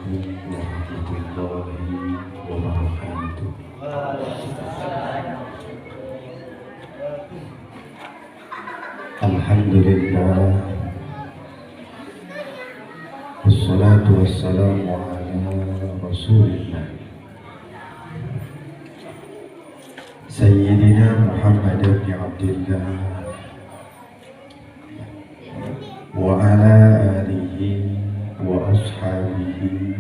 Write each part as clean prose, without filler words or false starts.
warahmatullahi wabarakatuh. Alhamdulillah, wassalatu wassalamu ala rasulillah Sayyidina Muhammad bin Abdillah wa ala alihi wa ashabihi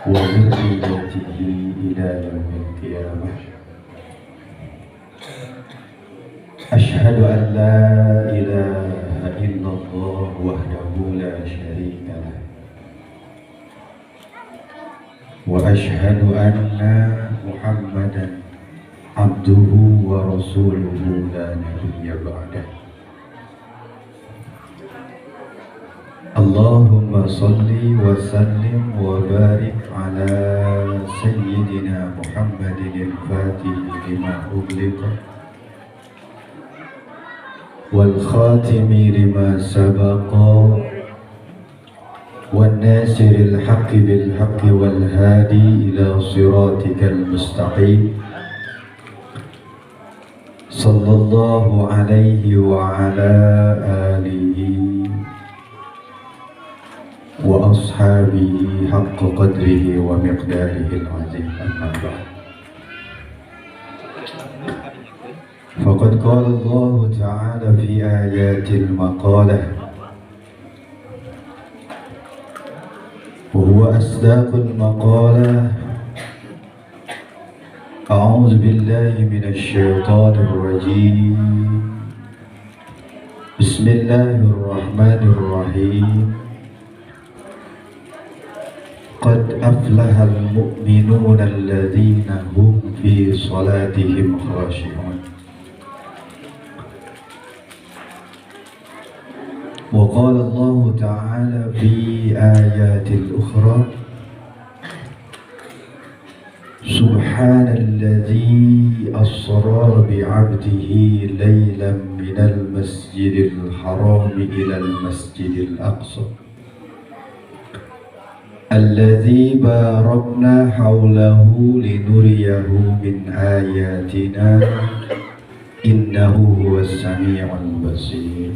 wa zurriyyatihi ila yaumil qiyamah. Ashhadu an la ilaha illallah wahdahu la syarika lah wa ashhadu anna Muhammadan abduhu wa rasuluhu la nabiyya ba'dah. Allahumma salli wa sallim wa barik ala sayyidina Muhammadin al-fatih lima ughliqa wal khatimi lima sabaqa wan nasiril haqqi bil haqqi wal hadi ila siratikal mustaqim. Sallallahu alaihi wa ala alihi wa ashabihi haqqa qadrihi wa miqdarihi al-azim. Amma ba'd. Faqad qala Allah ta'ala fi ayatil maqalah wa huwa asdaqul maqalah. أعوذ بالله من الشيطان الرجيم. بسم الله الرحمن الرحيم. قد أفلح المؤمنون الذين هم في صلاتهم خاشعون. وقال الله تعالى في آيات أخرى سبحان الذي أسرى بعبده ليلا من المسجد الحرام إلى المسجد الأقصى الذي باركنا حوله لنريه من آياتنا إنه هو السميع البصير.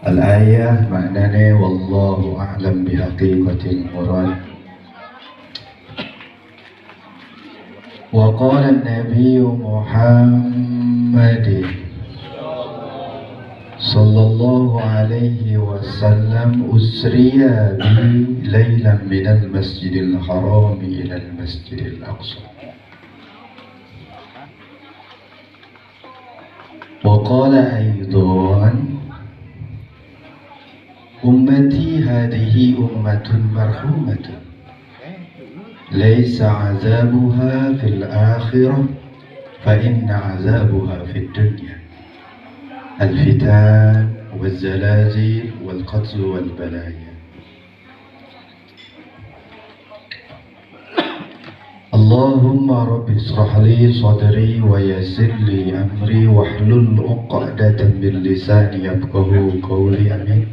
الآية معناه والله أعلم بحقيقة المراد. وقال النبي محمد صلى الله عليه وسلم أسري بي ليلا من المسجد الحرام إلى المسجد الأقصى. وقال أيضا أمتي هذه أمة مرحومة ليس عذابها في الآخرة فإن عذابها في الدنيا الفتان والزلازل والقتل والبلايا. اللهم رب اشرح لي صدري ويسر لي أمري واحلل عقدة من لساني يفقهوا قولي. آمين.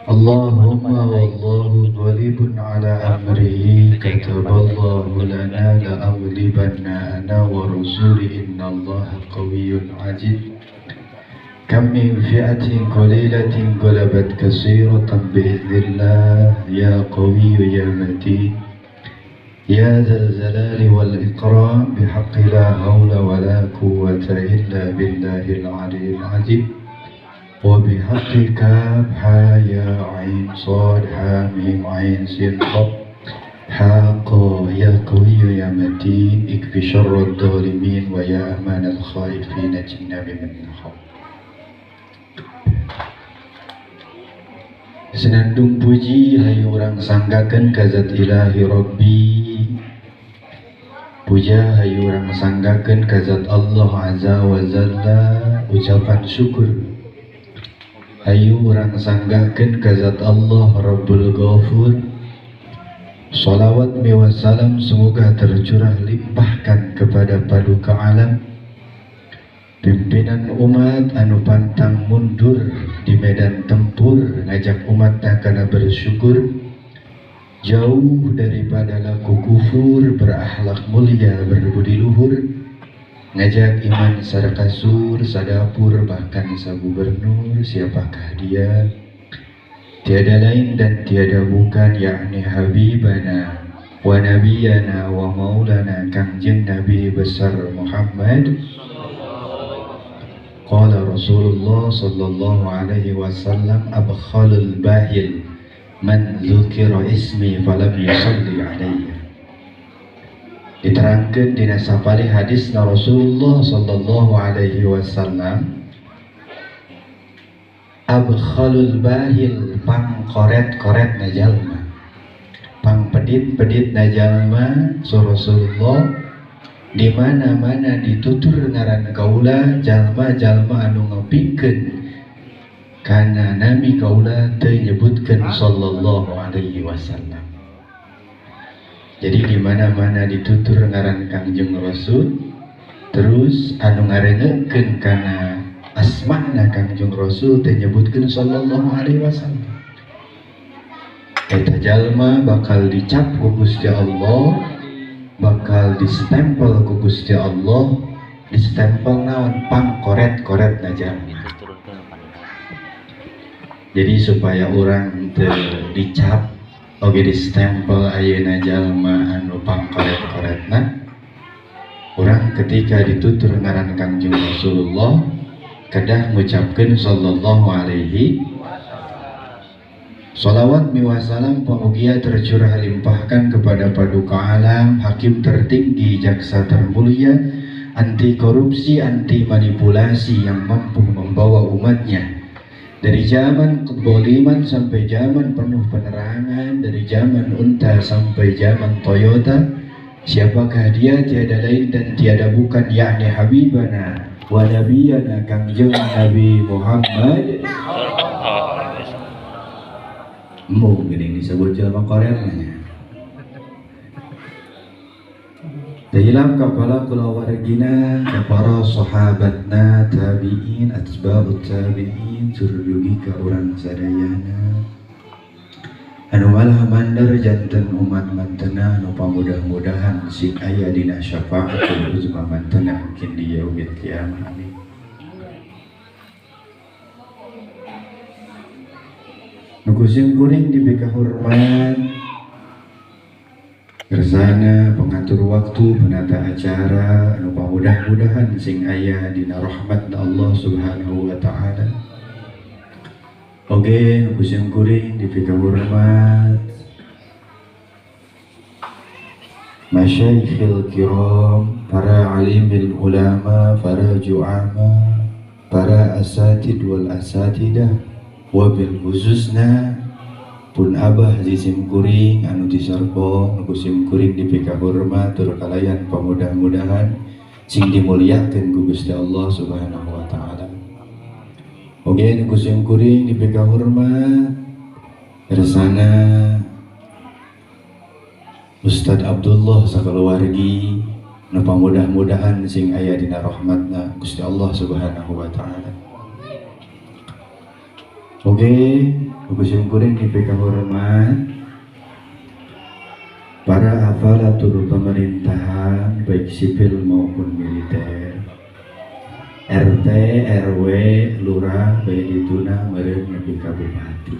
اللهم والله غالب على أمره كتب الله لنا لأغلبن أنا ورسولي إن الله قوي عزيز. كم من فئة قليلة غلبت كثيرة بإذن الله يا قوي يا متين يا ذا الجلال والإكرام بحق لا حول ولا قوة إلا بالله العلي العظيم وبحق كاف ها يا عين صاد ها ميم عين سين قاف حق يا قوي يا متين اكف شر الظالمين ويا أمان الخائفين جنا من الخوف. Senandung puji hayu urang sanggakeun ka zat ilahi Rabbi. Puja hayu urang sanggakeun ka zat Allah azza wa jalla. Ucapan syukur hayu urang sanggakeun ka zat Allah Rabbul Ghafur. Salawat miwa salam semoga tercurah limpahkan kepada paduka alam pimpinan umat anu pantang mundur di medan tempur, ngajak umatnya kana bersyukur, jauh daripada laku kufur, berakhlak mulia, berbudi luhur, ngajak iman sarkasur, sadapur, bahkan sagubernur. Siapakah dia? Tiada lain dan tiada bukan, yakni Habibana wa Nabiyana wa Maulana Kangjeng Nabi besar Muhammad. Qala Rasulullah sallallahu alaihi wasallam, abkhalul bahil man dzukira ismi falam yusalli alaihi. Diterangkan dina sapali hadisna Rasulullah sallallahu alaihi wasallam, abkhalul bahil, pang koret-koret na jalma, pang pedit-pedit na jalma. So Rasulullah di mana-mana ditutur ngaran kaula jalma-jalma anu ngapikeun kana nami kaula teu nyebutkeun sallallahu alaihi wasallam. Jadi di mana-mana ditutur ngaran Kangjeng Rasul, terus anu ngarengekeun kana asmana Kangjeng Rasul teh nyebutkeun sallallahu alaihi wasallam. Eta jalma bakal dicap ku Gusti Allah, bakal distempel ku Gusti Allah. Distempel naon? Pang koret-koret na jalma. Jadi supaya orang teu dicap oge distempel ayeuna jalma anu pang koret-koretna, urang ketika ditutur ngaran Kangjeng Rasulullah kedah ngucapkeun sallallahu alaihi. Salawat miwasalam pamugia tercurah limpahkan kepada paduka alam, hakim tertinggi, jaksa termulia, anti korupsi, anti manipulasi, yang mampu membawa umatnya dari zaman keboliman sampai zaman penuh penerangan, dari zaman unta sampai zaman Toyota. Siapakah dia? Tiada lain dan tiada bukan, yakni Habibana wa Nabiyana Kangjeng Nabi Muhammad. Mau gini disebut jalma koretnya. Dahilam kepala kulawargina, para sahabatna, tabi'in, atba'ut tabi'in, surdugi ka urang sadayana. Anu malah mandar janten umat mantena, anu pamudah-mudahan sing aya dina syafaatul uzma mantena mungkin di yaumil qiyamah. Amin. Nukusim kuring dibeka hormat bersana pengatur waktu, penata acara, anu mudah-mudahan sing aya dina rahmat Allah subhanahu wa ta'ala. Oke, nukusim kuring dibeka hormat masyaikhil kiram, para alimil ulama, para ju'ama, para asatid wal asatidah, wabil khususna pun abah jisim kuring anu diserpong nukusim kuring dipika hormat tur kalayan pamudah-mudahan sing dimuliakeun ku Gusti Allah subhanahu wa ta'ala. Oke, nukusim kuring dipika hormat bersana Ustad Abdullah sakaluwargi nu pamudah-mudahan sing aya dina rahmatna Gusti Allah subhanahu wa ta'ala. Oke, kukusim kuring dipeka hormat para aparatur pemerintahan baik sipil maupun militer, RT, RW, lurah, baik dituna, meureun nepi ka bupati.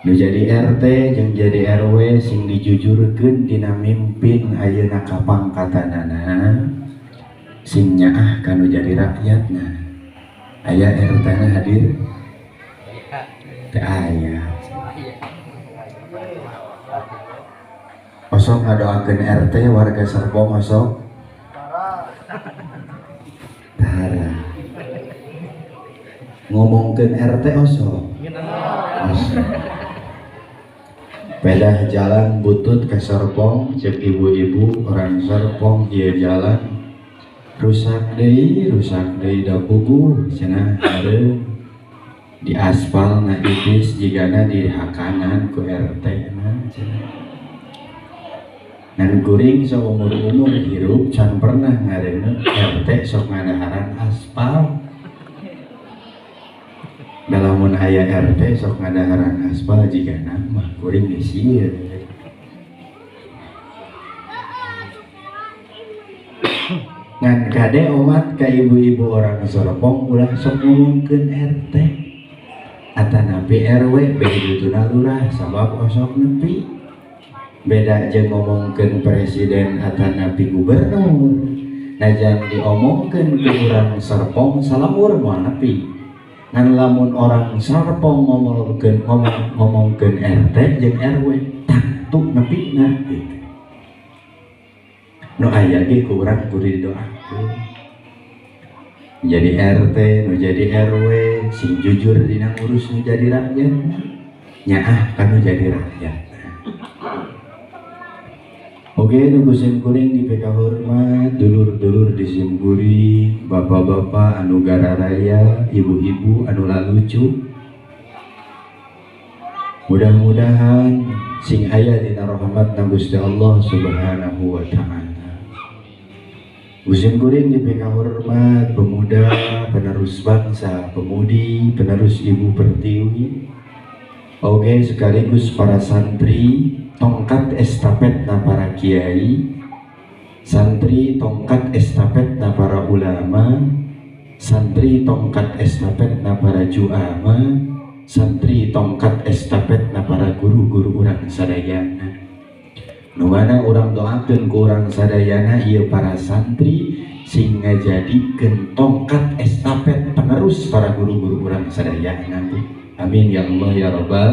Nu jadi RT jeung jadi RW sing dijujurkeun dina mimpin ayeuna kapangkatanana, sing nyaah kanu jadi rakyatna. Aya RT na hadir? Teu aya. Osok ngadoakeun RT warga Serpong osok. Tara. Ngomongkeun RT osok. Osok. Pedah jalan butut ke Serpong, cek ibu-ibu orang Serpong ieu jalan rusak deui da puguh cenah hareup di aspal na ipis jigana di hakanan ku RT na cenah. Nan kuring seumur-umur hirup can pernah ngareneu RT sok ngadaharan aspal. Dalamun aya RT sok ngadaharan aspal jika nama kuring geus ieu. Ngan kade umat ka ibu-ibu orang Sorong ulah sok ngomongkeun RT atanapi RW bedutuna lurah sabab osok nepi beda jeung ngomongkeun presiden atanapi gubernur najan diomongkeun ke urang Serpong salamur moal nepi ngan lamun orang Serpong ngomongkeun RT jeung RW tantu nepina gitu. Nu aya ge ku urang kudu didoakeun jadi RT nu jadi RW sing jujur dina ngurus nu jadi rakyat nyaah kan nu jadi rakyat. Oke nu kusim kuring di PK hormat dulur-dulur di Simguri bapak-bapak anu gararaya ibu-ibu anu lalucu mudah-mudahan sing aya dina rahmatna Gusti Allah Subhanahu wa taala. Kusim kuring di PK hormat pemuda penerus bangsa pemudi penerus ibu pertiwi oke sekaligus para santri tongkat estafet na para kiai santri tongkat estafet na para ulama santri tongkat estafet na para juama santri tongkat estafet na para guru-guru urang sadayana nu mana urang doakeun ku urang sadayana ieu para santri sing ngajadikeun tongkat estafet penerus para guru-guru urang sadayana. Amin ya Allah ya Rabbal.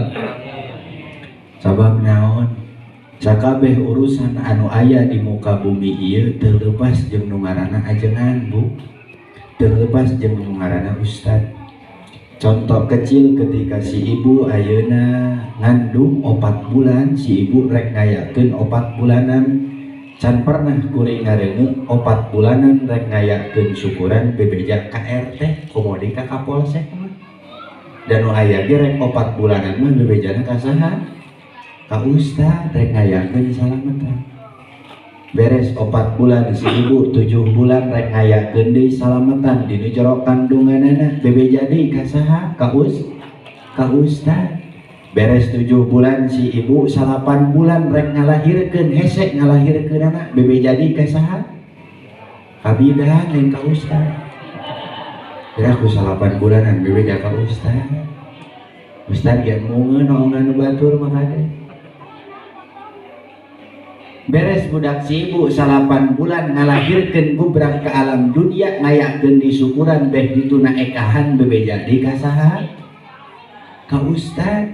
Sabab naon sakabeh urusan anu aya di muka bumi ieu teu leupas jeung nu ngaranna ajengan Bu, teu leupas jeung nu ngaranna ustad. Contoh kecil ketika si ibu ayeuna ngandung 4 bulan si ibu rek ngayakeun 4 bulanan can pernah kuring ngareuneu 4 bulanan rek ngayakeun syukuran bebeja ka RT komodi ka Kapolsek dan nu aya ge rek 4 bulanan mah bebejana ka saha ka ustad rek ngayakeun salametan beres 4 bulan si ibu 7 bulan rek ngayakeun deui salametan dinu jero kandunganana bebeja deui ka saha ka ustad beres 7 bulan si ibu 8 bulan rek ngalahirkeun hese ngalahirkeun anak bebeja deui ka saha ka bidan lain ka ustad kira ku 8 bulanan bebeja ka ustad ge mungeun ongna nu batur mah kade beres budak si ibu 8 bulan ngalahirkeun bubrang ke alam dunia ngayakeun di syukuran beh dituna ekahan bebeja deui ka saha ka ustad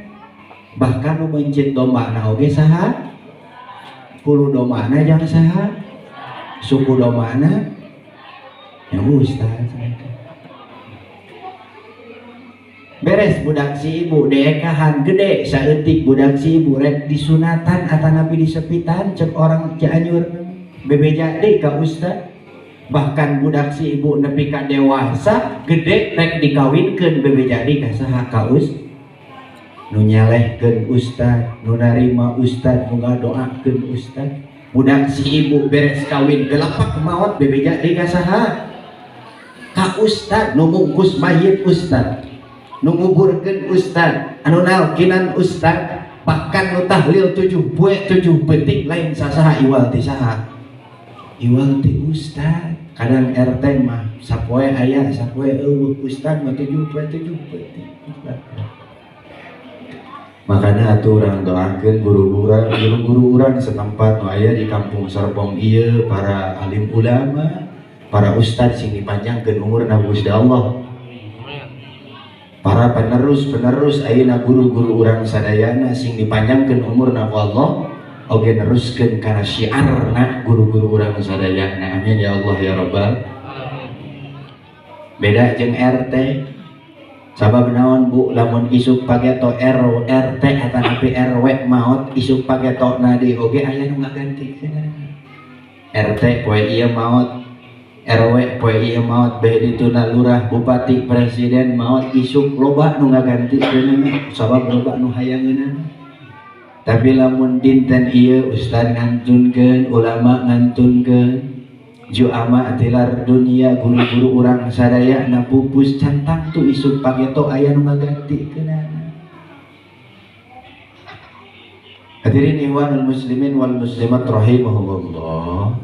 bahkan nu mencit dombana oge saha hulu dombana jang saha suku dombana ya ustad. Beres budak si ibu deekahan gede saeutik budak si ibu rek disunatan atanapi disepitan cek orang Cianjur bebeja deui ka ustad bahkan budak si ibu nepi ka dewasa gede rek dikawinkeun bebeja deui ka saha ka ustad nu nyalehkeun ustad nu narima ustad nu ngadoakeun ustad budak si ibu beres kawin gelapak maot bebeja deui ka saha ka ustad nu mungkus mayit ustad nu nguburkeun ustad anu nalkinan ustad bahkan nu tahlil 7 poe 7 petik lain sasaha iwal ti saha iwal ti ustad kadang RT mah sapoe aya sapoe eueuh ustad mah 7 poe 7 petik makanya atuh urang doakeun guru-guru urang setempat nu aya di kampung Serpong ieu para alim ulama para ustad sing dipanjangkeun umurna Gusti Allah para penerus ayeuna guru-guru urang sadayana sing dipanjangkeun umurna ku Allah oge neruskeun kana syiarna guru-guru urang sadayana. Amin ya Allah ya Rabbal. Beda jeung RT sabab naon Bu lamun isuk pageto RT atanapi RW maot isuk pagetona deui oge aya nu ngagantikeun RT poe ieu maot RW poe ieu maot beh dituna lurah bupati presiden maot isuk loba nu ngagantikeun sabab loba nu hayangeunana Tapi lamun dinten ieu ustad ngantunkeun, ulama ngantunkeun, ju ama tilar dunia guru-guru urang sadaya na pupus cantang tu isuk pageto aya nu ngagantikeunana. Hadirin ikhwanul muslimin wal muslimat rahimahumullah.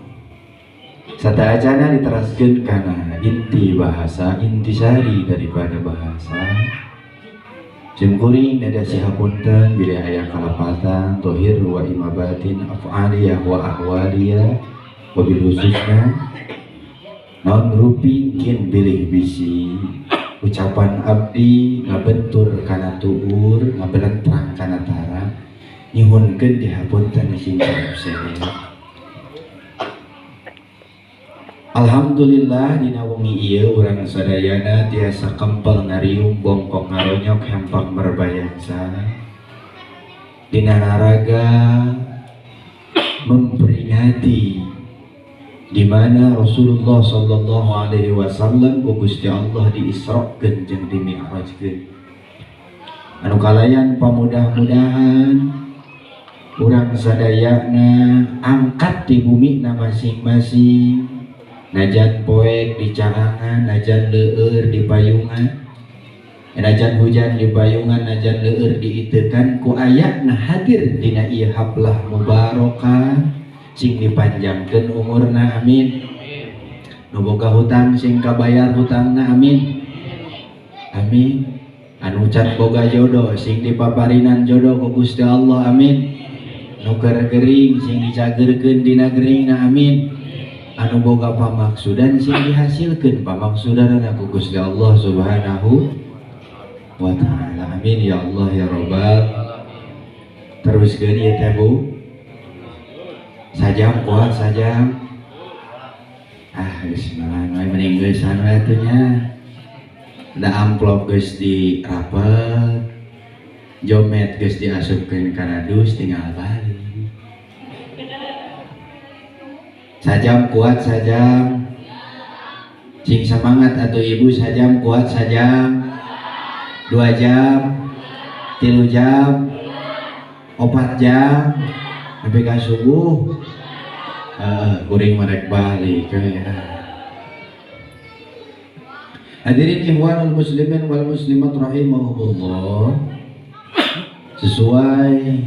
Sadayana diteraskeun kana inti bahasa, intisari daripada bahasa. Jemkuring nada sihapunten bila aya kalapatan tohir wa imabatin af'aliyah wa ahwaliyah wabil khususna non rupi kin bilih bisi ucapan abdi ngabentur kana tuur ngabelentrang kana tara nyuhunkeun dihapunten sing sadaya. Alhamdulillah dina wengi ieu urang sadayana tiasa kempel ngariung bongkok ngaronyok hempang merbayangsa dina naraga memperingati di mana Rasulullah sallallahu alaihi wasallam ku Gusti Allah diisrokeun jeung dimi'rajkeun. Anu kalayan pamudah-mudahan urang sadayana angkat di bumi na masing-masing. Najan poek di carangan, najan leueur di payungan, najan hujan di payungan, najan leueur diitekan ku ayatna hadir dina ieu haplah mubarakah sing dipanjangkeun umurna amin. Nu boga hutang sing kabayar hutangna amin. Amin. Anu can boga jodoh sing dipaparinan jodoh ku Gusti Allah amin. Nu keur gering sing dicageurkeun dina geringna amin. Anu boga pamaksudan sing dihasilkeun pamaksudanna ku Gusti Allah Subhanahu wa taala. Amin ya Allah ya Rabbal. Teruskeun ieu teh Bu. Sajam kuat sajam. Bismillah we mending geus anu atuh nya. Da amplop geus dirapet. Jomet geus diasupkeun kana dus tinggal balik. Sajam kuat sajam. Cing semangat atau ibu sajam kuat sajam. 2 jam 3 jam 4 jam sampai ka subuh. Kuring merek balik ya. Hadirin ikhwanul muslimin wal muslimat rahimahumullah. Sesuai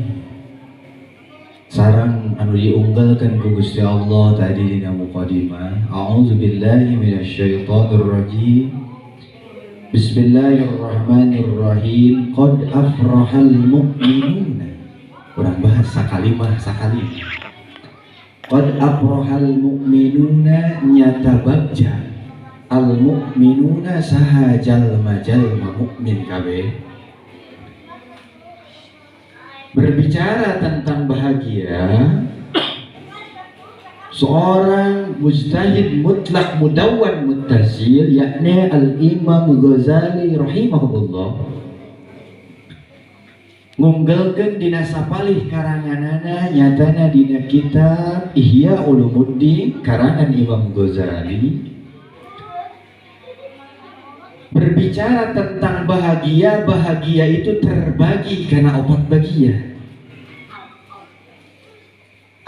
sarang anu diunggalkan ku Gusti Allah tadi dina muqaddimah. A'udzubillahi minasyaitonir rajim. Bismillahirrahmanirrahim. Qad afrahal mu'minun. Urang bahas sakalimah sakali. Qad afrahal mu'minuna nyata bagja. Al mu'minuna saha jalma-jalma mukmin kabeh. Berbicara tentang bahagia, seorang mujtahid mutlak mudawwan muttasil yakni Al-Imam Ghazali rahimahullah ngunggulkeun dina sapalih karanganana nyatana dina kitab Ihya Ulumuddin karangan Imam Ghazali. Berbicara tentang bahagia, bahagia itu terbagi karena 4 bagian.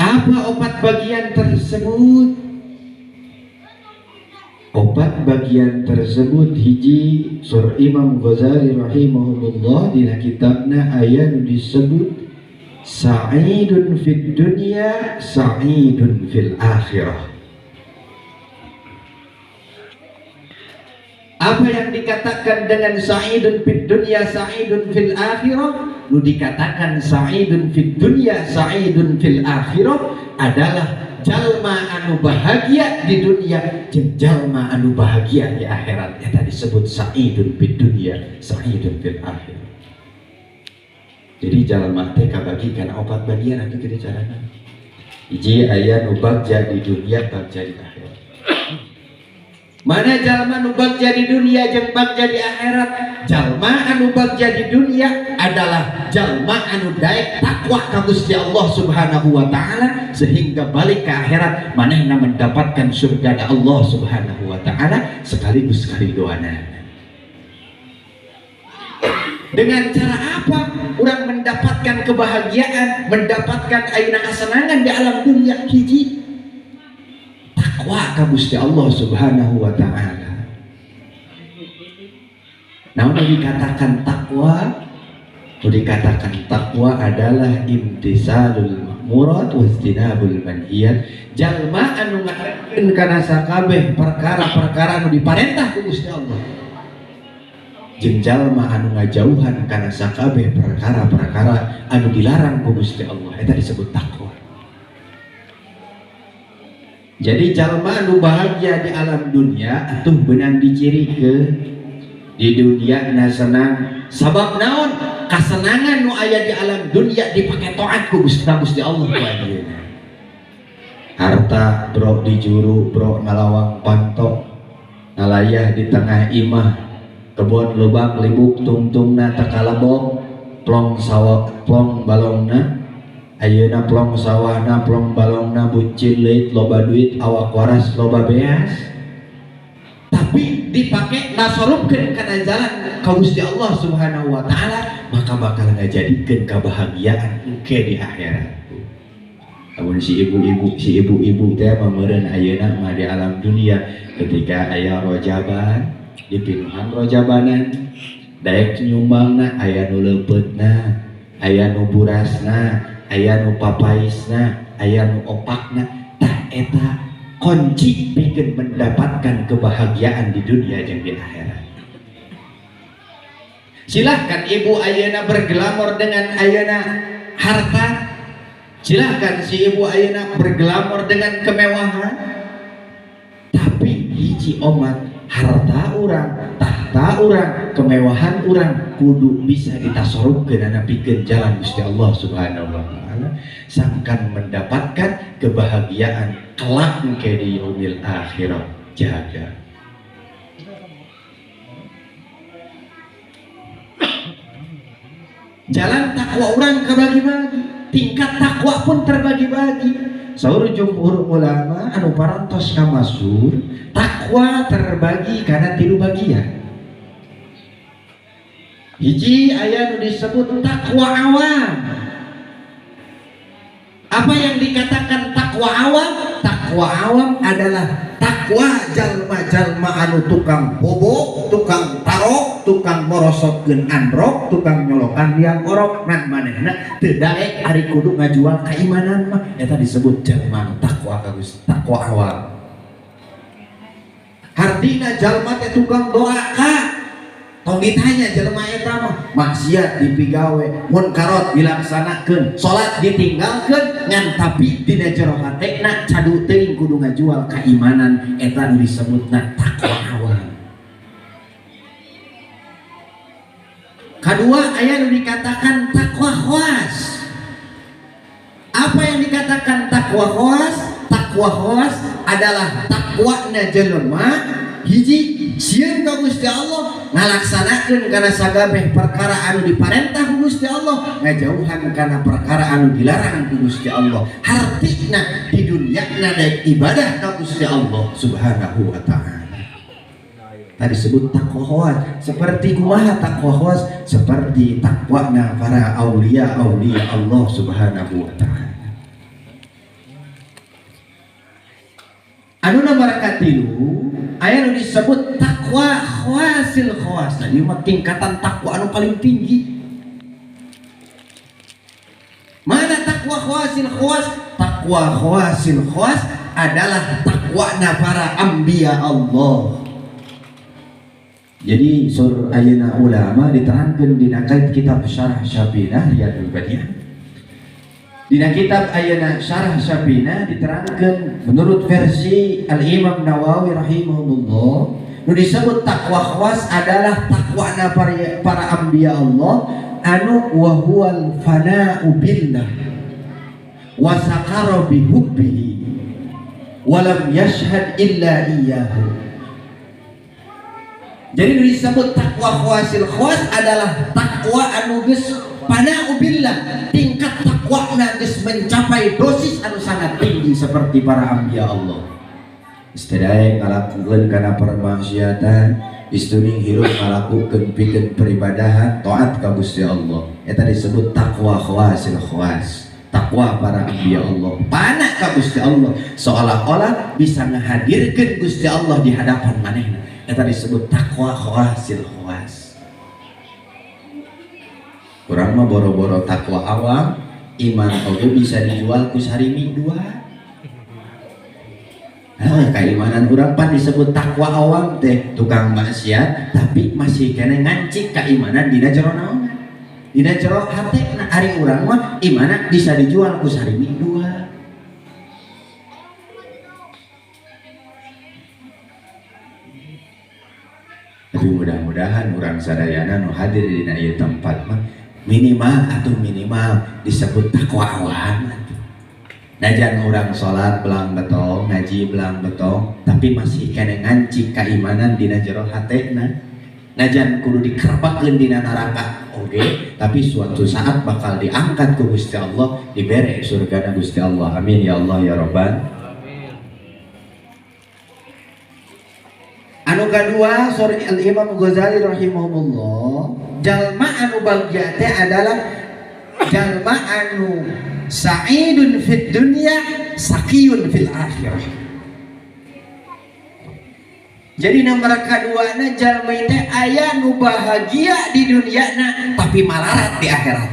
Apa 4 bagian tersebut? 4 bagian tersebut hiji sur Imam Ghazali rahimahullah dina kitabna aya nu disebut sa'idun fid dunya, sa'idun fil akhirah. Apa yang dikatakan dengan sa'idun fid dunya sa'idun fil akhirah? Nu dikatakan sa'idun fid dunya sa'idun fil akhirah adalah jalma anu bahagia di dunia jeung jalma anu bahagia di akhirat. Eta disebut sa'idun fid dunya sa'idun fil akhirah. Jadi jalma teh kabagi kana 4 bagian atuh kitu carana. Hiji aya nu bagja di dunia bagja di akhirat. Mana jalma anu bagja di dunia jeung bagja di akhirat? Jalma anu bagja di dunia adalah jalma anu daek takwa ka Gusti Allah Subhanahu wa taala sehingga balik ke akhirat manehna mendapatkan surga Allah Subhanahu wa taala sekaligus karidoana. Dengan cara apa orang mendapatkan kebahagiaan, mendapatkan ayeuna kesenangan di alam dunia? Hiji, takwa ka Gusti Allah Subhanahu wa taala. Namun dikatakan takwa, dikatakan takwa adalah imtisalul ma'murat wa istinabul manhiyat. Jalma anu ngarekeun kana sakabeh perkara-perkara anu diparentah ku Gusti Allah, jeung jalma anu ngajauhan kana sakabeh perkara-perkara anu dilarang ku Gusti Allah, eta disebut takwa. Jadi jalma anu bahagia di alam dunia atuh beunang dicirikeun di dunia na senang. Sabab naon? Kasenangan nu aya di alam dunia dipake taat ku Gusti Allah ku ayeuna. Harta bro di juru, bro ngalawang pantok, ngalayah di tengah imah, kebon lubang libuk tungtungna takalabok, plong sawah plong balongna, ayeuna plong sawahna plong balongna bucin leit loba duit awak waras loba beas. Tapi dipake nasorupkeun kana jalan ka Gusti Allah Subhanahu wa taala, maka bakal ngajadikeun kebahagiaan engke di akhirat. Amun si ibu-ibu teh meureun ayeuna mah di alam dunia ketika aya rojaban, dipinuhan rojabanan, daek nyumbangna aya nu leupeutna, aya nu burasna, aya nu papaisna, aya nu opakna. Tah eta kunci pikeun mendapatkan kebahagiaan di dunia jeung di akhirat. Silahkan ibu ayeuna berglamor dengan ayeuna harta, silahkan si ibu ayeuna berglamor dengan kemewahan, tapi hiji omat harta urang, tahta urang, kemewahan urang kudu bisa ditasorupkeun ana pikeun jalan Gusti Allah Subhanahu wa taala, sangkan mendapatkan kebahagiaan kelak engke di yaumil akhirat. Jaga jalan takwa orang kebagi-bagi, tingkat takwa pun terbagi-bagi. Saur jumhur ulama anu parantos ka masyhur, takwa terbagi karena 3 bagian. Hiji aya nu disebut takwa awam. Apa yang dikatakan takwa awam? Takwa awam adalah takwa jalma-jalma anu tukang bobo, tukang tarok, tukang morosotkeun androk, tukang nyolokan liang orok, nan manehna teu daek ari kudu ngajual keimanan mah, eta disebut jalma takwa ka Gusti, takwa awam. Hardina jalma teh tukang doa. Tong ditanya jelema eta mah maksiat dipigawe, munkarot dilaksanakeun, salat ditinggalkeun, ngan tapi dina jero hatena cadu teuing kudu ngajual keimanan, eta nu disebutna takwa awam. Kadua aya nu dikatakan takwa khawas. Apa yang dikatakan takwa khawas? Takwa khawas adalah takwana jelema hiji sieun ka Gusti Allah, ngalaksanakeun kana sagabeh perkara anu diparentah ku Gusti Allah, ngajauhan kana perkara anu dilarang ku Gusti Allah. Hartina di dunyana daek ibadah ka Gusti Allah Subhanahu wa taala. Tadi disebut takwa khawas. Seperti kumaha takwa khawas? Seperti takwana para aulia Allah Subhanahu wa taala. Anu nomor katilu aya nu disebut takwa khawasil khawas. Nah, ieu mah tingkatan takwa anu paling tinggi. Mana takwa khawasil khawas? Takwa khawasil khawas adalah takwana para anbiya Allah. Jadi sur ayeuna ulama diterangkeun dina kitab Syarah Syabinah Riyadul Badiah. Dina kitab ayeuna Syarah Syabinah diterangkeun menurut versi Al-Imam Nawawi rahimahullah, nu disebut takwa khawas adalah takwana para anbiya Allah anu wa huwal fana'u billah wa saqara bi hubbihi wa lam yashhad illa iyyahu. Jadi disebut takwa khawasil khawas adalah takwa anu geus pana'u billah, tingkat takwana geus mencapai dosis anu sangat tinggi seperti para anbiya Allah. Istadae ngalakukeun kana permaksiatan, isturing hirup ngalakukeun pikeun peribadahan taat ka Gusti Allah. Eta disebut taqwa khawasil khawas. Takwa para anbiya Allah. Pana ka Gusti Allah seolah-olah bisa ngahadirkeun Gusti Allah di hadapan manehna. Eta disebut takwa khawasil khawas. Urang mah boro-boro takwa awam, iman oge bisa dijual ku sarimi dua. Keimanan urang pan disebut takwa awam teh tukang maksiat tapi masih kena ngancik keimanan dina jero naon dina jero hate. Nah ari urang mah imanna bisa dijual ku sarimi dua. Tapi mudah-mudahan urang sadayana nu hadir dina ieu tempat mah minimal disebut takwa awam. Najan orang sholat belang betong, ngaji belang betong, tapi masih kena ngancik keimanan dina jero hatena. Najan kudu dikerpakeun dina neraka, oke, tapi suatu saat bakal diangkat ke Gusti Allah, dibere surgana Gusti Allah. Amin ya Allah ya Rabbal. Anu kadua suri Al Imam Ghazali rahimahullah, jalma anu bagja teh adalah jalma anu sa'idun fid dunya sakiyun fil akhirah. Jadi nomor kedua na jalma teh aya nu bahagia di dunia na tapi malarat di akhirat.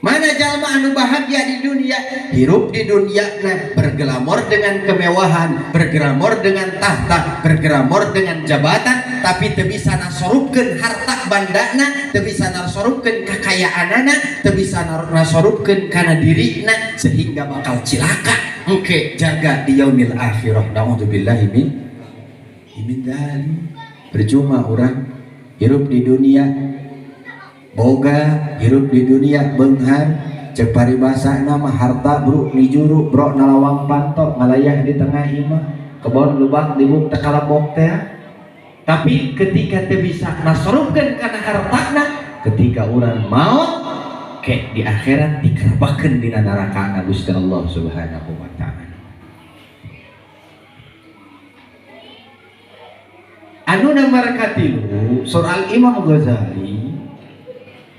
Mana jalma anu bahagia di dunia, hirup di dunia na bergelamor dengan kemewahan, bergelamor dengan tahta, bergelamor dengan jabatan, tapi teu bisa nasorupkeun harta bandana, teu bisa nasorupkeun kekayaanana, teu bisa nasorupkeun kana dirina sehingga bakal cilaka. Engke jaga di yaumil akhirah. Nauzubillahi min dzalik. Percuma urang hirup di dunia boga, hirup di dunia beunghar, cek paribasana mah harta bro nijuru bro nalawang pantok ngalayah di tengah imah kebon lubang libuk tekalabok teh. Tapi ketika teu bisa nasorupkeun kana hartana, ketika urang maut ke di akhirat dikerbakeun dina neraka Gusti Allah Subhanahu wa taala. Anu nomor katilu surah Al-Imam Ghazali,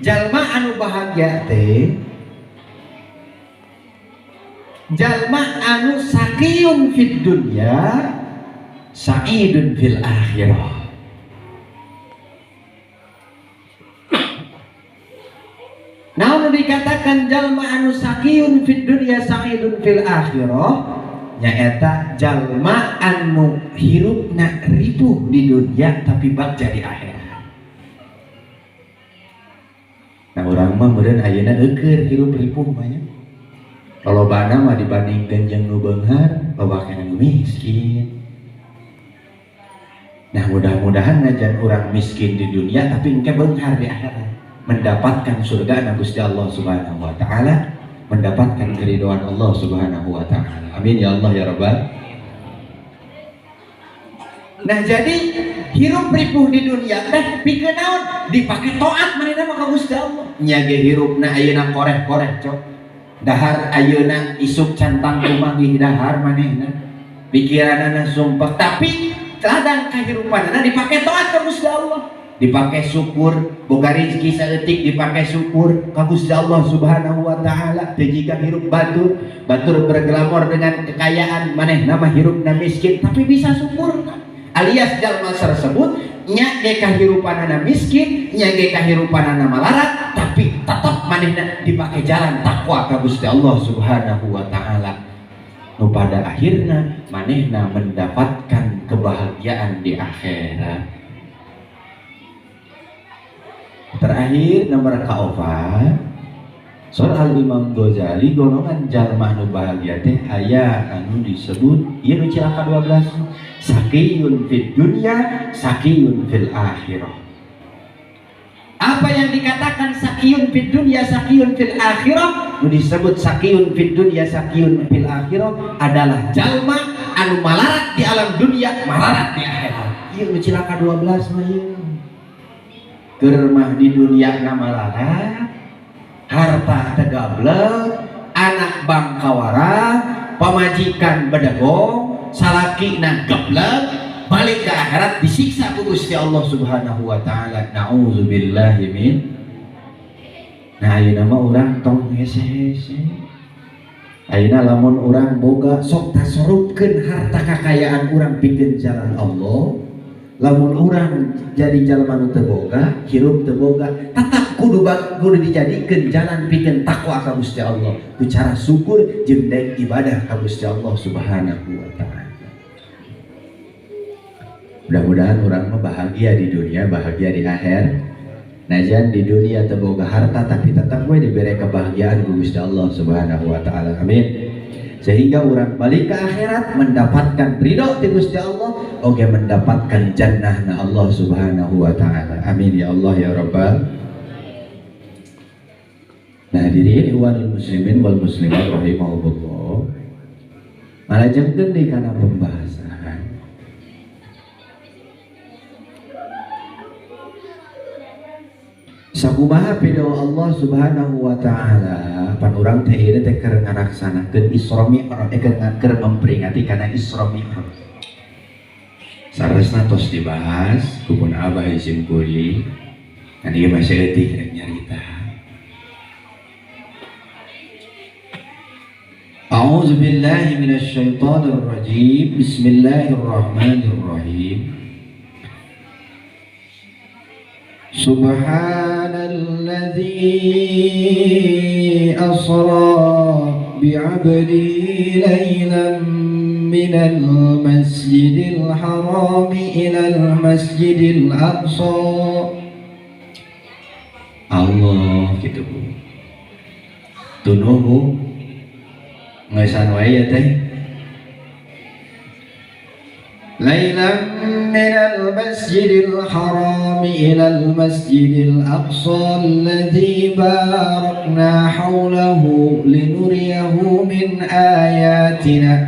jalma anu bahagia teh jalma anu sakiyun fid dunya sa'idun fil akhirah. Namun dikatakan jalma anu sakiyun fid dunya sa'idun fil akhirah nyaeta jalma anu hirupna ripuh di dunia tapi bagja di akhirat. Nah urang mah meureun ayeuna eukeur hirup ripuh mah nya. Lolobana mah dibandingkeun jeung nu beunghar, loba kana nu miskin. Nah mudah-mudahan najan urang miskin di dunia tapi engke beunghar di akhirat, mendapatkan surga Gusti Allah Subhanahu wa taala, mendapatkan keridhaan Allah Subhanahu wa taala. Amin ya Allah ya Rabbal. Nah jadi hirup ripuh di dunia teh pikeun naon? Dipake taat manehna mah ka Gusti Allah. Nya ge hirupna ayeuna koreh-koreh cok. Dahar ayeuna isuk cantang kumanggih dahar manehna. Pikiranana sumpah tapi ladang kahirupanana dipake taat ka Gusti Allah. Dipake syukur, boga rezeki saeutik dipake syukur ka Gusti Allah Subhanahu wa taala. Teu jiga hirup batur berglamor dengan kekayaan manehna mah hirupna miskin tapi bisa syukur kan? Alias jalma tersebut nya ge kahirupanana miskin, nya ge kahirupanana malarat tapi tetap manehna dipake jalan takwa ka Gusti Allah Subhanahu wa taala. Nu pada akhirna manehna mendapatkan kebahagiaan di akhirat. Terakhir nomor kaopat surah Al-Imam Ghazali golongan jalma anu bahagia teh aya anu disebut ieu nu cilaka 12 sakiyun fid dunya sakiyun fil akhirah. Apa yang dikatakan sakiyun fid dunya sakiyun fil akhirah nu disebut sakiyun fid dunya sakiyun fil akhirah adalah jalma anu malarat di alam dunia malarat di akhirat. Ieu nu cilaka 12 mah ieu. Keur mah di dunia na malarat, harta tegablek, anak bangkawara, pamajikan bedegong, salakina geblek balik ke akhirat disiksa ku Gusti Allah Subhanahu wa taala. Nauzubillahi min. Nah ayeuna mah urang tong hese-hese. Ayeuna lamun urang boga sok tasorupkeun harta kekayaan urang pikeun jalan Allah. Lamun urang jadi jalma nu teu boga, hirup teu boga, tetap kudu dijadikeun jalan pikeun takwa ka Gusti Allah. Ku cara syukur jeung daek ibadah ka Gusti Allah Subhanahu wa taala. Mudah-mudahan urang mah bahagia di dunia, bahagia di akhir. Najan di dunia teu boga harta tapi tetap we dibere kebahagiaan ku Gusti Allah Subhanahu wa taala. Amin. Sehingga orang balik ke akhirat mendapatkan ridho ti Gusti Allah, oge mendapatkan jannahna Allah Subhanahu wa taala. Amin ya Allah ya Rabbal. Nah hadirin ikhwanul muslimin wal muslimat rahimahumullah. Malajengkeun deui kana pembahasan. Sakumaha pidho Allah Subhanahu wa taala pan urang teh ieu teh keur ngalaksanakeun Isra Mi'raj keur memperingati kana Isra Mi'raj. Saresna tos dibahas ku pun Abah izin kuli. Kan ieu masih leutik rek nyarita. A'udzu billahi minasy syaithanir rajim. Bismillahirrahmanirrahim. Subhanalladzi asra bi'abdihi laylan minal masjidil haram ilal masjidil aqsa. Allah gitu Bu. Tunuh ngesan wae ya teh. Lailan minal masjidil haram ilal masjidil aqsa alladzi barakna hawlahu linuriyahu min ayatina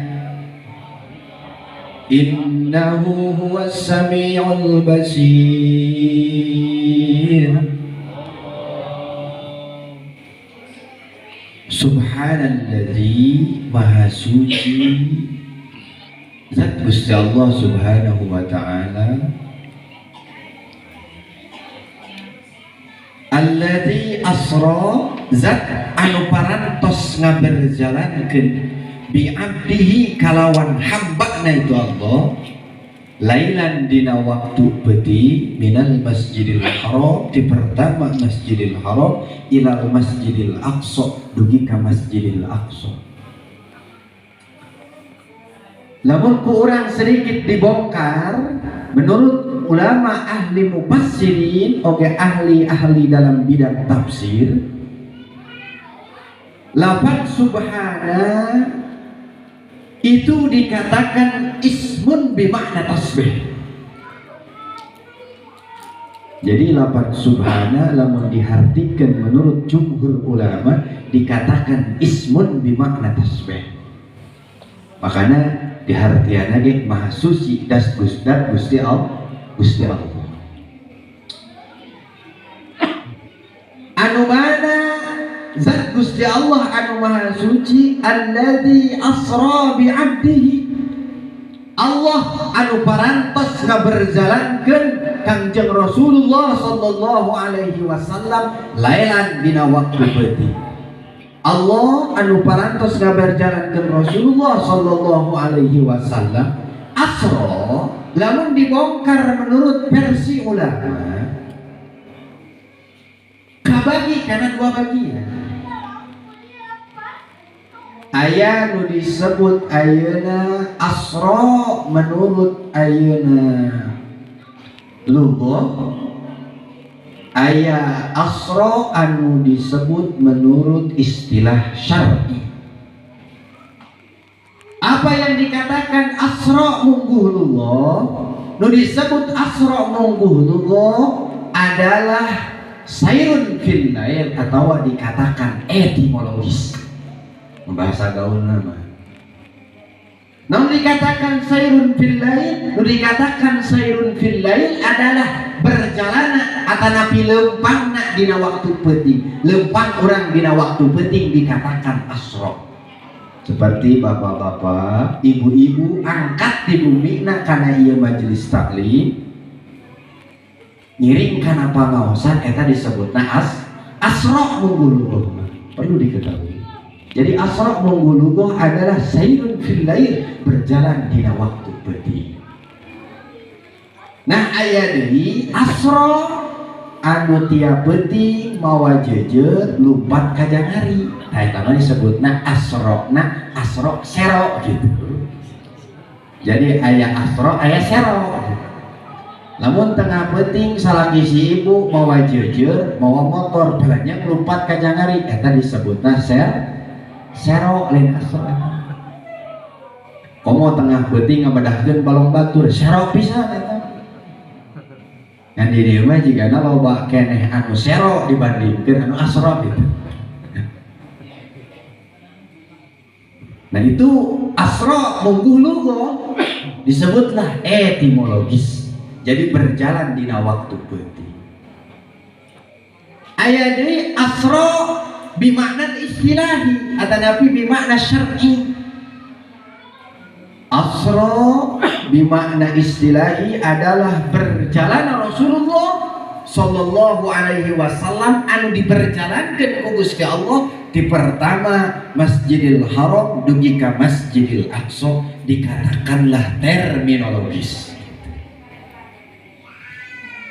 innahu huwas sami'ul basir. Subhanalladzi maha suci Zat Gusti Allah Subhanahu wa taala alladzi asra zat anu parantos ngaberjalankeun bi abdihi kalawan hambana itu Allah lailan dina waktu beuti minal masjidil haram di pertama masjidil haram ilal masjidil aqsa dugi ka masjidil aqsa. Lamun ku urang sedikit dibongkar menurut ulama ahli mufassirin oge ahli-ahli dalam bidang tafsir lafaz subhana itu dikatakan ismun bimakna tasbih. Jadi lafaz subhana lamun diartikan menurut jumhur ulama dikatakan ismun bimakna tasbih. Makanya dihartiana ge maha suci das Gusti Allah. Anu mana zat Gusti Allah anu maha suci alladzi asra bi 'abdihi. Allah anu parantos ngaberjalankeun Kangjeng Rasulullah sallallahu alaihi wasallam lailan dina waktu beuti. Allah anu parantos ngaberjalankeun Rasulullah sallallahu alaihi wasallam asra lamun dibongkar menurut versi ulama kabagi kana dua bagian. Aya nu disebut ayeuna asra menurut ayeuna lughah, aya asra anu disebut menurut istilah syar'i. Apa yang dikatakan asra mungguhullah, nu disebut asra mungguhullah adalah sayrun fil lail atau dikatakan etimologis. Bahasa gaul nama. Namun dikatakan sayrun fil lail, dikatakan sayrun fil lail adalah berjalana atanapi lempangna dina waktu penting. Lempang orang dina waktu penting dikatakan asra. seperti bapak-bapak, ibu-ibu angkat di bumi karena ia majelis taklim ngiring kana pangaosan eta disebutna asra mungguluh. Perlu diketahui. Jadi asra mungguluh adalah sayrun fil lail, berjalan dina waktu peuting. Nah aya deui asra anu tia peuting mawa jejer lumpat ka jangari. Nah eta mah disebutna asrokna, asrok sero gitu. Jadi aya asrok aya sero. Lamun tengah peuting salaki si ibu mawa jejer mawa motor belanya lumpat ka jangari eta disebutna sero lain asrok. Komo tengah peuting ngabadahkeun balong batur sero pisan eta. Yang di dieu mah jigana loba keneh anu sero dibandingkeun anu asro gitu. Nah itu asro mungguh lugo disebutlah etimologis. Jadi berjalan dina waktu peuting. Aya deui asro bimakna istilahi atanapi bimakna syar'i. Asra bimakna istilahi adalah berjalan Rasulullah sallallahu alaihi wasallam anu diberjalankeun ku Gusti Allah di pertama Masjidil Haram dugi ka Masjidil Aqsa, dikatakanlah terminologis.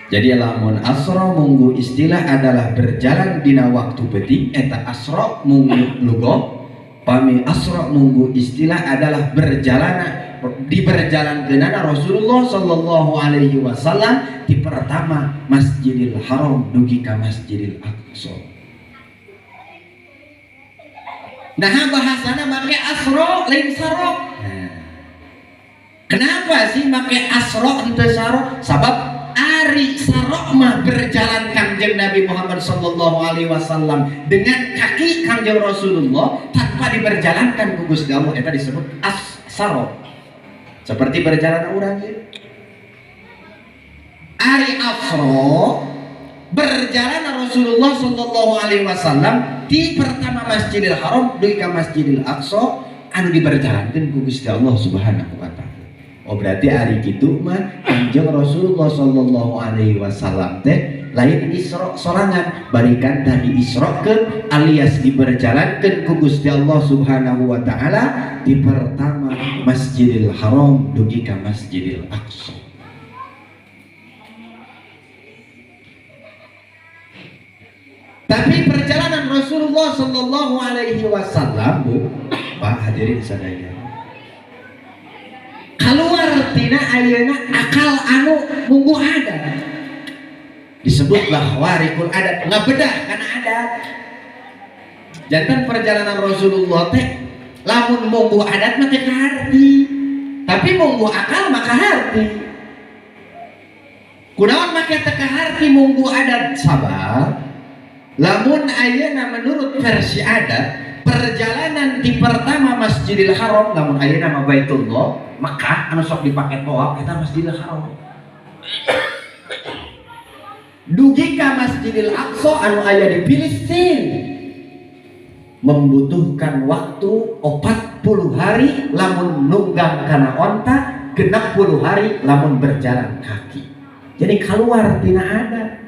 Jadi lamun asra munggu istilah adalah berjalan dina waktu peuting eta asra munggu lugo. Pami asra munggu istilah adalah diberjalankeunana Rasulullah sallallahu alaihi wasallam di pertama Masjidil Haram dugi ka Masjidil Aqsa. Nah bahasana make asra lain saro. Kenapa sih make asra henteu saro? Sabab ari sarok mah berjalan Kangjeng Nabi Muhammad sallallahu alaihi wasallam dengan kaki Kangjeng Rasulullah tanpa diberjalankan ku Gusti Allah, eta disebut as-sarok. Seperti berjalan urang ya. Ari asro berjalan Rasulullah sallallahu alaihi wasallam di pertama Masjidil Haram dugi ka Masjidil Aqsa anu diberjalankeun ku Gusti Allah Subhanahu wa taala. Oh berarti hari kitu mah Kanjeng Rasulullah sallallahu alaihi wasallam teh lain isra sorangan, barikan tadi isrokeun alias diberjalankeun ku Gusti Allah Subhanahu wa taala di pertama Masjidil Haram dugi ka Masjidil Aqsa. Tapi perjalanan Rasulullah sallallahu alaihi wasallam, Bu, Pak hadirin sadaya, keluar tina ayeuna akal anu mungguh adat, disebutlah warikul adat, ngabedah kana adat. Jantan perjalanan Rasulullah teh lamun mungguh adat mah teh kaharti, tapi mungguh akal mah kaharti. Kunaon make teh kaharti mungguh adat? Sabab lamun ayeuna menurut versi adat perjalanan di pertama Masjidil Haram, lamun ayeuna mah Baitullah Makkah anu sok dipake tawaf eta Masjidil Haram. Dugi ka Masjidil Aqsa anu aya di Filistin membutuhkan waktu 40 hari lamun nunggang kana onta, 60 hari lamun berjalan kaki. Jadi keluar tina adat.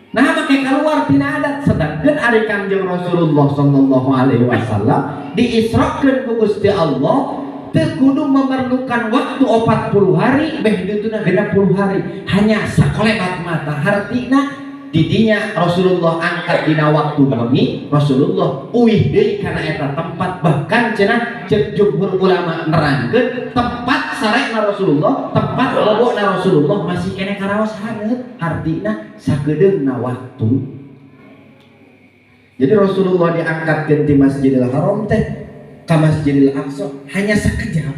Nah make keluar tina adat, sedangkan ari Kanjeng Rasulullah sallallahu alaihi wasallam diisrokeun ku Gusti Allah teu kudu memerlukan waktu 40 hari beh dituna 60 hari, hanya sakolebat mata hartina didinya Rasulullah angkat dina waktu bengi, Rasulullah uih deui kana eta tempat, bahkan cenah ceuk jumhur ulama nerangkeun tempat sarekna Rasulullah, tempat bobokna Rasulullah masih kene karaos haneut, artina sakedeungna waktu. Jadi Rasulullah diangkatkeun ti Masjidil Haram teh ka Masjidil Aqsa hanya sekejap,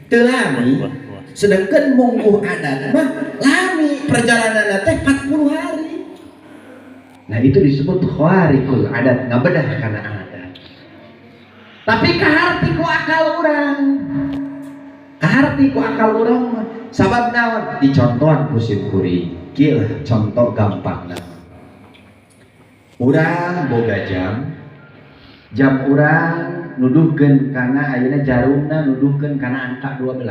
teu lami. Sedangkan mungguh adat mah lami, perjalananna teh 40 hari. Nah itu disebut khawarikul adat, ngabedah kana adat. Tapi kaharti ku akal urang, kaharti ku akal urang mah sabab naon? Dicontohan ku simkuring. Kieu contoh gampangna. Urang boga jam urang nuduhkeun kana ayeuna jarumna nuduhkeun kana angka 12.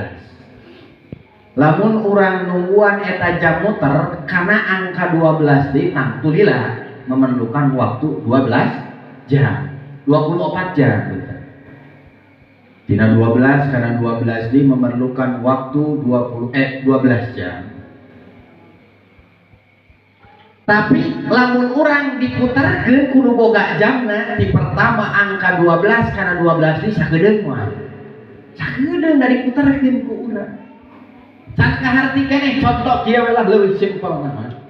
Lamun urang nungguan eta jam muter kana angka 12 deui tangtulila memerlukan waktu 12 jam 24 jam gitu. Tina 12 karena 12 deui memerlukan waktu 12 jam. Tapi lamun urang diputerkeun kudu boga jamna di pertama angka 12 karena 12 deui sakedeung moal. Sakedeung dari puterkeun ku urang. Can kahartikeun contoh kieu we lah leuwih simpel nama.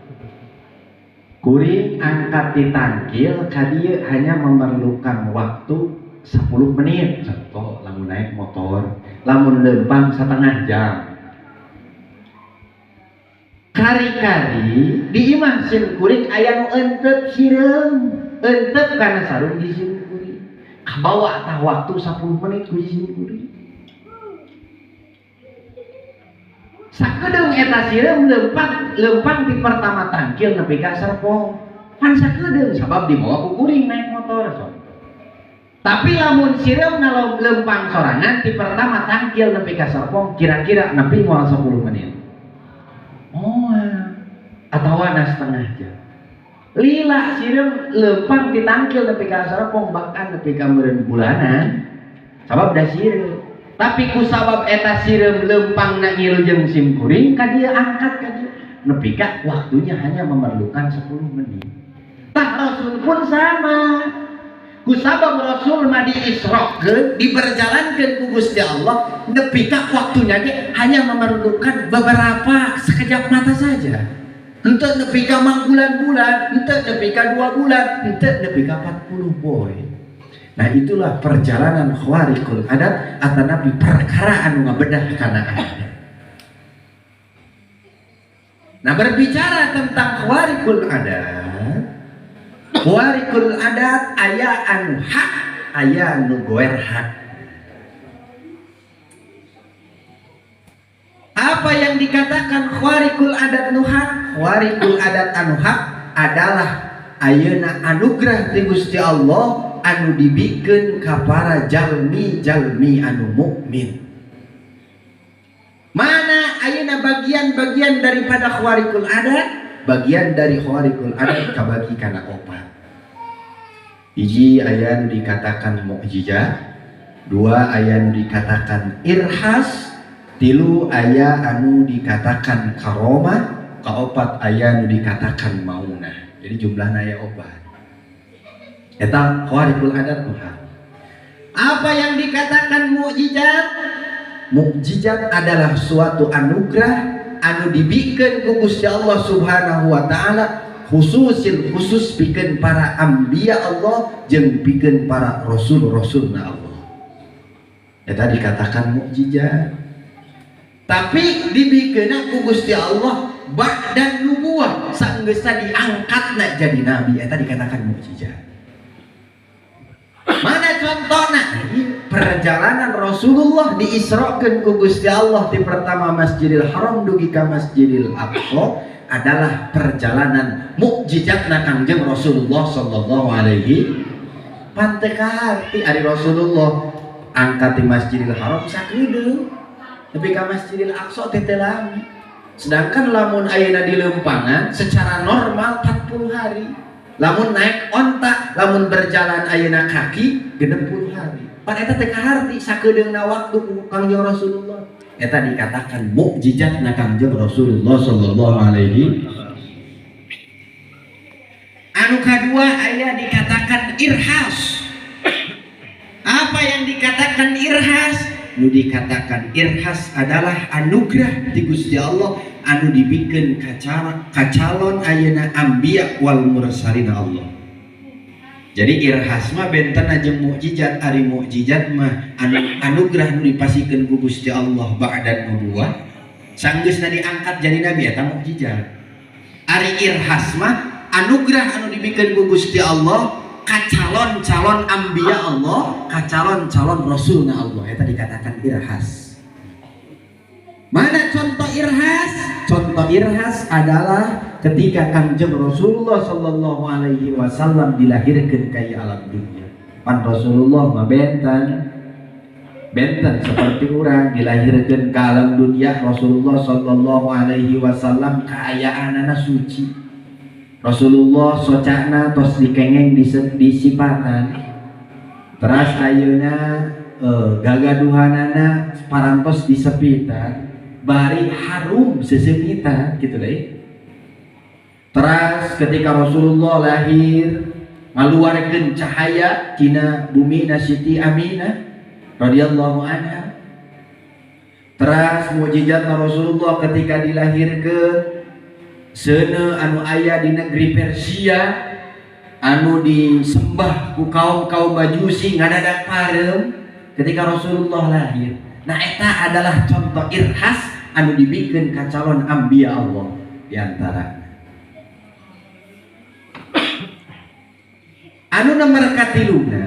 Kuring angkat di tangkil ka dieu hanya memerlukan waktu 10 menit. Contoh lamun naik motor, lamun lempang setengah jam. Kari-kari di imah sim kuring aya nu eunteuk sireum, eunteuk kana sarung di sim kuring. Kabawa tah waktu 10 menit ku sim kuring. Sakedeung eta sireum lempang di pertama tangkil nepi ka Serpong. Pan sakedeung sabab dibawa ku kuring naik motor so. Tapi lamun sireum ngalong lempang sorangan di pertama tangkil nepi ka Serpong kira-kira nepi moal 10 menit. Oh, atawa na setengah jam. Lila sireum lempang ditangkil nepi ka Serpong bahkan nepi ka meureun bulanan. Sabab da sireum. Tapi ku sabab eta sireum lempang na ngilujeng sim kuring ka dieu angkat ka dieu nepi ka waktunya hanya memerlukan 10 menit. Tah Rasul pun sama. Ku sabab Rasul mah diisrokeun, diberjalankeun ku Gusti Allah nepi ka waktunya ge hanya memerlukan beberapa sekejap mata saja. Henteu nepi ka mangbulan-bulan, henteu nepi ka 2 bulan, henteu nepi ka 40 poe. Nah itulah perjalanan khawariqul adat atanapi perkara anu ngabedah kana adat. Nah berbicara tentang khawariqul adat aya anu hak, aya anu goer hak. Apa yang dikatakan khawariqul adat nu hak? Khawariqul adat anu hak adalah ayeuna anugerah ti Gusti Allah anu dibikeun ka para jalmi-jalmi anu mukmin. Mana ayeuna bagian-bagian daripada khawariqul adat? Bagian dari khawariqul adat kabagi kana 4. Hiji aya anu dikatakan mukjizat, 2 aya anu dikatakan irhas, 3 aya anu dikatakan karomah, 4 aya anu dikatakan maunah. Jadi jumlahna aya 4. Eta khawariqul adat Tuhan. Apa yang dikatakan mukjizat? Mukjizat adalah suatu anugerah anu dibikeun ku Gusti Allah Subhanahu wa taala khusus pikeun para anbiya Allah jeung pikeun para rasul-rasulna Allah. Eta dikatakan mukjizat. Tapi dibikeunna ku Gusti Allah ba'da nubuwah saenggeusna diangkatna jadi nabi, eta dikatakan mukjizat. Mana contohnya? Perjalanan Rasulullah diisrokeun ku Gusti Allah di pertama Masjidil Haram dugi ka Masjidil Aqsa adalah perjalanan mukjizatna Kangjeng Rasulullah sallallahu alaihi pantekati ari Rasulullah angkat di Masjidil Haram sakedeung tapi ka Masjidil Aqsa teh teu lami. Sedangkan lamun ayeuna di lempangan secara normal 40 hari. Lamun naik onta, lamun berjalan ayeuna kaki 60 hari. Pan eta teh kaharti sakedeungna waktu ku Kangjeng Rasulullah. Eta dikatakan mukjizatna Kangjeng Rasulullah sallallahu alaihi. Anu kadua aya dikatakan irhas. Apa yang dikatakan irhas? Nu dikatakan irhas adalah anugerah ti Gusti Allah anu dibikeun ka calon ayeuna anbiya wal mursalina Allah. Jadi irhas mah benten aja mukjizat, ari mukjizat mah anugerah nu dipasikeun ku Gusti Allah ba'da nubuwah sanggeusna diangkat jadi nabi eta mukjizat. Ari irhas mah anugerah anu dibikeun ku Gusti Allah ka calon-calon anbiya Allah, ka calon-calon rasulna Allah, eta dikatakan irhas. Mana contoh irhas? Contoh irhas adalah ketika Kangjeng Rasulullah sallallahu alaihi wasallam dilahirkan ke alam dunia. pan Rasulullah mah benten seperti orang dilahirkan ke alam dunia. Rasulullah sallallahu alaihi wasallam kaayaanana suci. Rasulullah socana tos dikengeng di sipatan. Teras ayeuna gagaduhanana parantos disepitan bari harum sesemitan gitu deh. Teras ketika Rasulullah lahir ngaluarkeun cahaya tina bumi Siti Aminah radhiyallahu anha. Teras mukjizat Rasulullah ketika dilahirkeun seuneu anu aya di negeri Persia anu disembah ku kaum Majusi ngadadak pareum ketika Rasulullah lahir. Nah eta adalah contoh irhas anu dibikeun ka calon anbiya Allah di antara anu nomor katiluna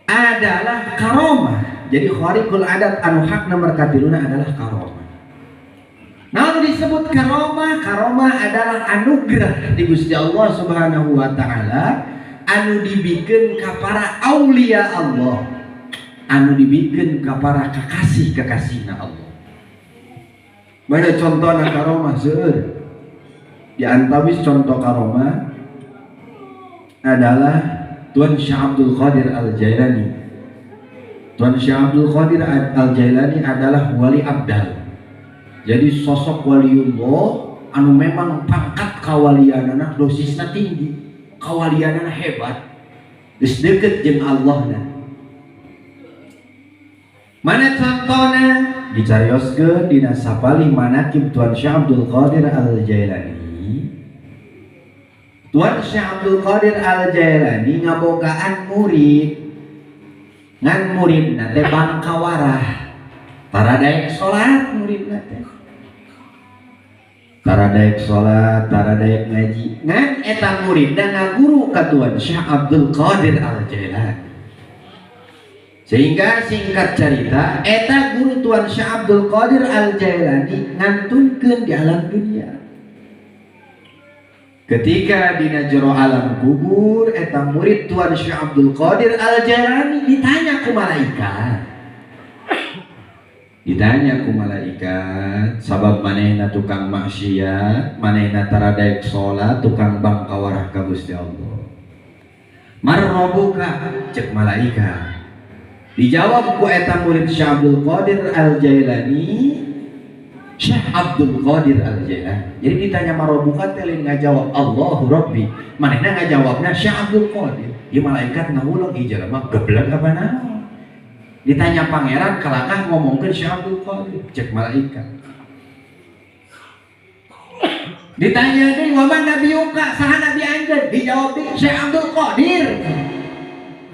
adalah karomah. Jadi khariqul adat anu hak nomor katiluna adalah karomah. Nah disebut karomah, karomah adalah anugerah di Gusti Allah Subhanahu wa taala anu dibikeun ka para aulia Allah, anu dibikeun ka para kekasih-kekasihna Allah. Mana contohna karomah seueur? Di antawis contoh karomah adalah Tuan Syekh Abdul Qadir Al-Jailani. Tuan Syekh Abdul Qadir Al-Jailani adalah wali abdal. Jadi sosok waliullah anu memang pangkat kawalianana dosisna tinggi, kawalianana hebat, geus deukeut jeung Allahna. Mana contohna dicarioskeun dina sapalih manaqib Tuan Syekh Abdul Qadir Al-Jailani. Tuan Syekh Abdul Qadir Al-Jailani ngabogaan murid, ngan muridna teh bangkawarah, taradaek salat muridna teh, taradaek salat, taradaek ngaji. Ngan eta muridna ngaguru ka Tuan Syekh Abdul Qadir Al-Jailani. Sehingga singkat cerita, eta guru Tuan Syekh Abdul Qadir Al-Jailani ngantunkeun di alam dunia. Ketika dina jero alam kubur, eta murid Tuan Syekh Abdul Qadir Al-Jailani ditanya ku malaikat. Ditanya ku malaikat, sabab manehna tukang maksiat, manehna taradaek salat, tukang bangkawarah ka Gusti Allah. Marrobuka, cek malaikat. Dijawab ku eta murid Syekh Abdul Qadir Al-Jailani, Syekh Abdul Qadir Al-Jailani. Jadi ditanya marobuka teh lain ngajawab Allahu Rabbi, manehna ngajawabna Syekh Abdul Qadir. Ieu malaikat ngawulang ieu jelema geblek apa naon. Ditanya pangeran kalakah ngomongkeun Syekh Abdul Qadir, cek malaikat. Ditanya deui wa man nabiyuka, saha nabi anjeun? Dijawab deui Syekh Abdul Qadir.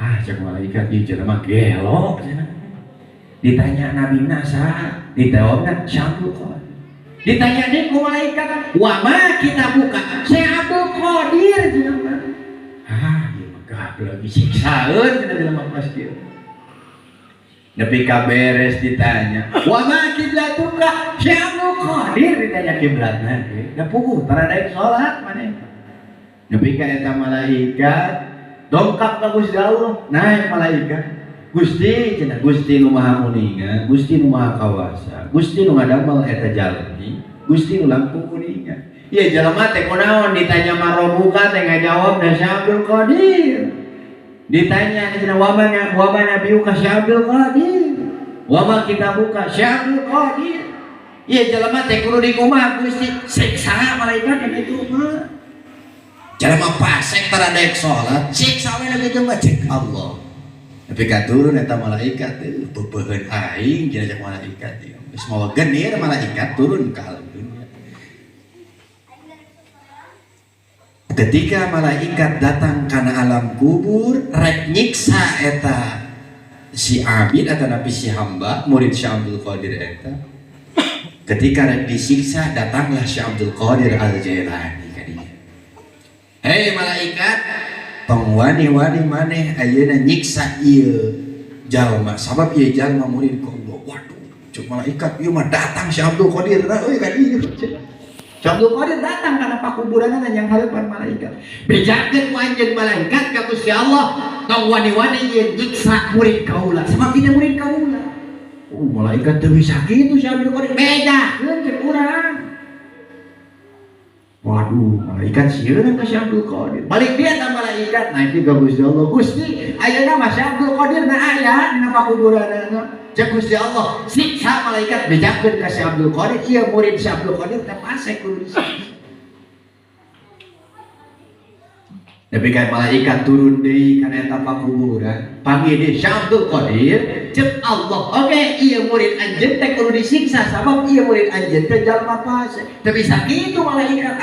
Ah cek malaikat ieu jelema gelo cenah. Ditanya nabi saha? Dijawabna Syekh Abdul Qadir. Ditanya deui ku malaikat, wa ma kita buka Syekh Abdul Qadir cenah. Ah ieu mah gablek disiksaeun cenah jelema pas kieu. Nepi ka beres ditanya, wa ma kiblatuka Syekh Abdul Qadir, ditanya kiblatna teh. Da puguh taradaek salat maneh. Nepi ka eta malaikat dongkap ka Gusti Allah, naik malaikat. Gusti cenah, Gusti nu Maha Muninga, Gusti nu Maha Kawasa, Gusti nu ngadamel eta jalmi, Gusti nu langkung kuninga. Ieu jelema teh kunaon ditanya marobuka teh ngajawab da Syekh Abdul Qadir. Ditanya cenah wa ma nabiyuka Syekh Abdul Qadir. Wa ma kitabuka Syekh Abdul Qadir. Ieu jelema teh kudu dikumaha Gusti? Siksa malaikat kitu mah. Jelema pasek taradaek salat, siksa we kitu mah cek Allah. Tapi katurun eta malaikat teh beubeun aing jenazah malaikat teh. Geus mawa genir malaikat turun ka alam dunia. Ketika malaikat datang kana alam kubur rek nyiksa eta si abid atau nabi si hamba murid Syekh Abdul Qadir eta. Ketika rek disiksa datanglah Syekh Abdul Qadir Al-Jailani ka dieu. Hei malaikat, tong wani-wani maneh ayeuna nyiksa ieu jalma sabab ieu jalma murid ku Allah. Waduh, cuk malaikat ieu mah datang Syekh Abdul Qadir euy ka dieu. Syekh Abdul Qadir datang karena pakuburan yang harapan malaikat. Bejakeun ku anjeun malaikat ka Gusti Allah, tong wani-wani ieu nyiksa murid kaula. Sebab ini murid kaula. Malaikat teu bisa kitu Syekh Abdul Qadir. Bejakeun cek urang. Waduh, malaikat sieun ka Syekh Abdul Qadir. Balik dia ka malaikat, naik ka Gusti Allah. Gusti, ayeuna mah Syekh Abdul Qadir na aya dina pakuburanna. Cek Gusti Allah, siksa malaikat bejakeun ka Syekh Abdul Qadir, ieu murid Syekh Abdul Qadir teh pasek kudu disiksa. Tapi kan malaikat turun deui kana eta pakuburan, panggil deui Syekh Abdul Qadir, cek Allah, oke, ieu murid anjeun teh kudu disiksa sabab ieu murid anjeun teh jalma pasek. Teu bisa kitu malaikat,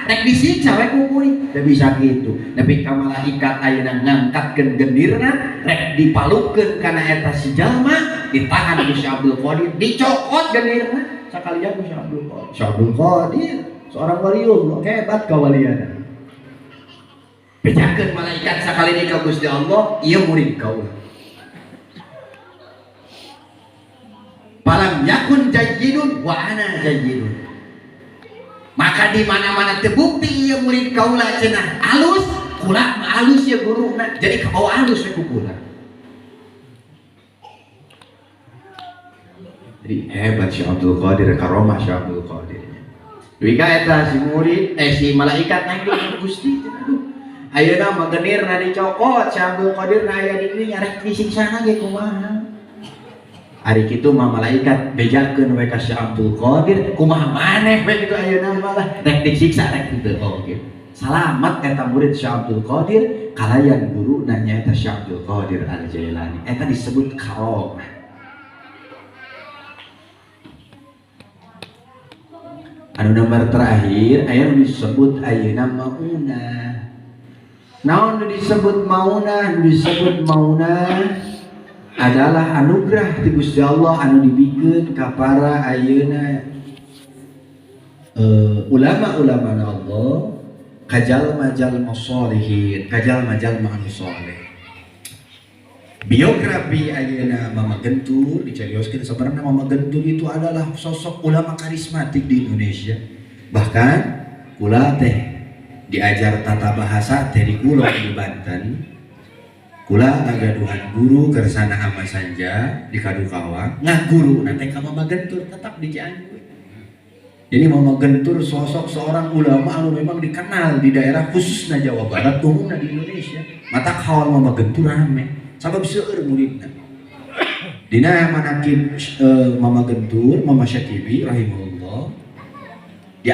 rek disiksa we ku murid, teu bisa kitu. Tapi ka malaikat ayeuna ngangkatkeun gendirna, rek dipalukeun kana eta si jalma, ditahan ku Syekh Abdul Qadir, dicokot gendirna sakalian ku Syekh Abdul Qadir. Syekh Abdul Qadir seorang waliullah, hebat kawaliana. Bejakeun malaikat sakali ni ka Gusti Allah, ieu murid kaula. Palam yakun jayyidun wa ana jayyidun. Maka di mana-mana terbukti ieu murid kaula cenah alus, kula mah alus ya guruna. Jadi kabawa alus we ku kula. Jadi hebat Syekh Abdul Qadir, karomah Syekh Abdul Qadir. Wika eta si murid, si malaikat naik di Gusti. Ayeuna mah genirna dicokot, Syekh Abdul Qadir na aya di dieu rek disiksa ge kumaha. Ari kitu mah malaikat bejakeun we ka Syekh Abdul Qadir, kumaha maneh we kitu ayeuna malah rek disiksa rek kitu. Oh gitu. Salamat eta murid Syekh Abdul Qadir, kalayan guru nanya eta Syekh Abdul Qadir Al-Jailani. Eta disebut karomah. Anu nomor terakhir aya disebut ayeuna maunah. Naon disebut maunah? Disebut maunah adalah anugerah ti Gusti Allah anu dibikeun ka para ayeuna ulama-ulama Allah, kajalma-jalma sholihin, kajalma-jalma anu sholeh. Biografi ayeuna Mama Gentur dicarioskeun sebenarnya Mama Gentur itu adalah sosok ulama karismatik di Indonesia. Bahkan kula teh diajar tata bahasa dari kula di Banten. Kula ngagaduhan guru kersana ama Sanja di Kadukawang, ngaguru nanti ka Mama Gentur tetap di Cianjur. Jadi Mama Gentur sosok seorang ulama anu memang dikenal di daerah khususnya Jawa Barat, umumnya di Indonesia. Mata kawal Mama Gentur rame sabab seueur muridna. Dina manakib Mama Gentur, Mama Syatibi rahimahullah, di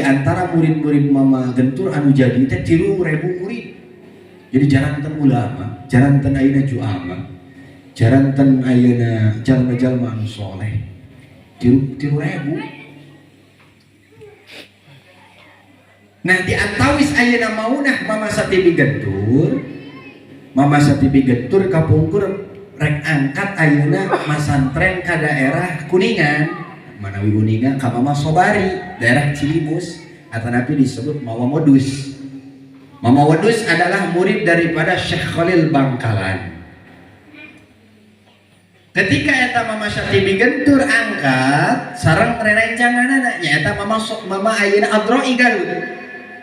antara murid-murid Mama Gentur anu jadi teh 3.000 murid. Jadi jaranten ulama, jaranten ayeuna juama, jaranten ayeuna jalma-jalma anu soleh. 3.000. Nah di antawis ayeuna maunah Mama Satibi Gentur, Mama Satibi Gentur kapungkur rek angkat ayeuna masantren ka daerah Kuningan. Manawi uningan ka Mama Sobari daerah Cilimus atau nabi disebut Mama Modus. Mama Modus adalah murid daripada Syekh Khalil Bangkalan. Ketika eta Mama Syatibi Gentur angkat sareng rerencanganana nya eta Mama ayeuna Adroi Garut.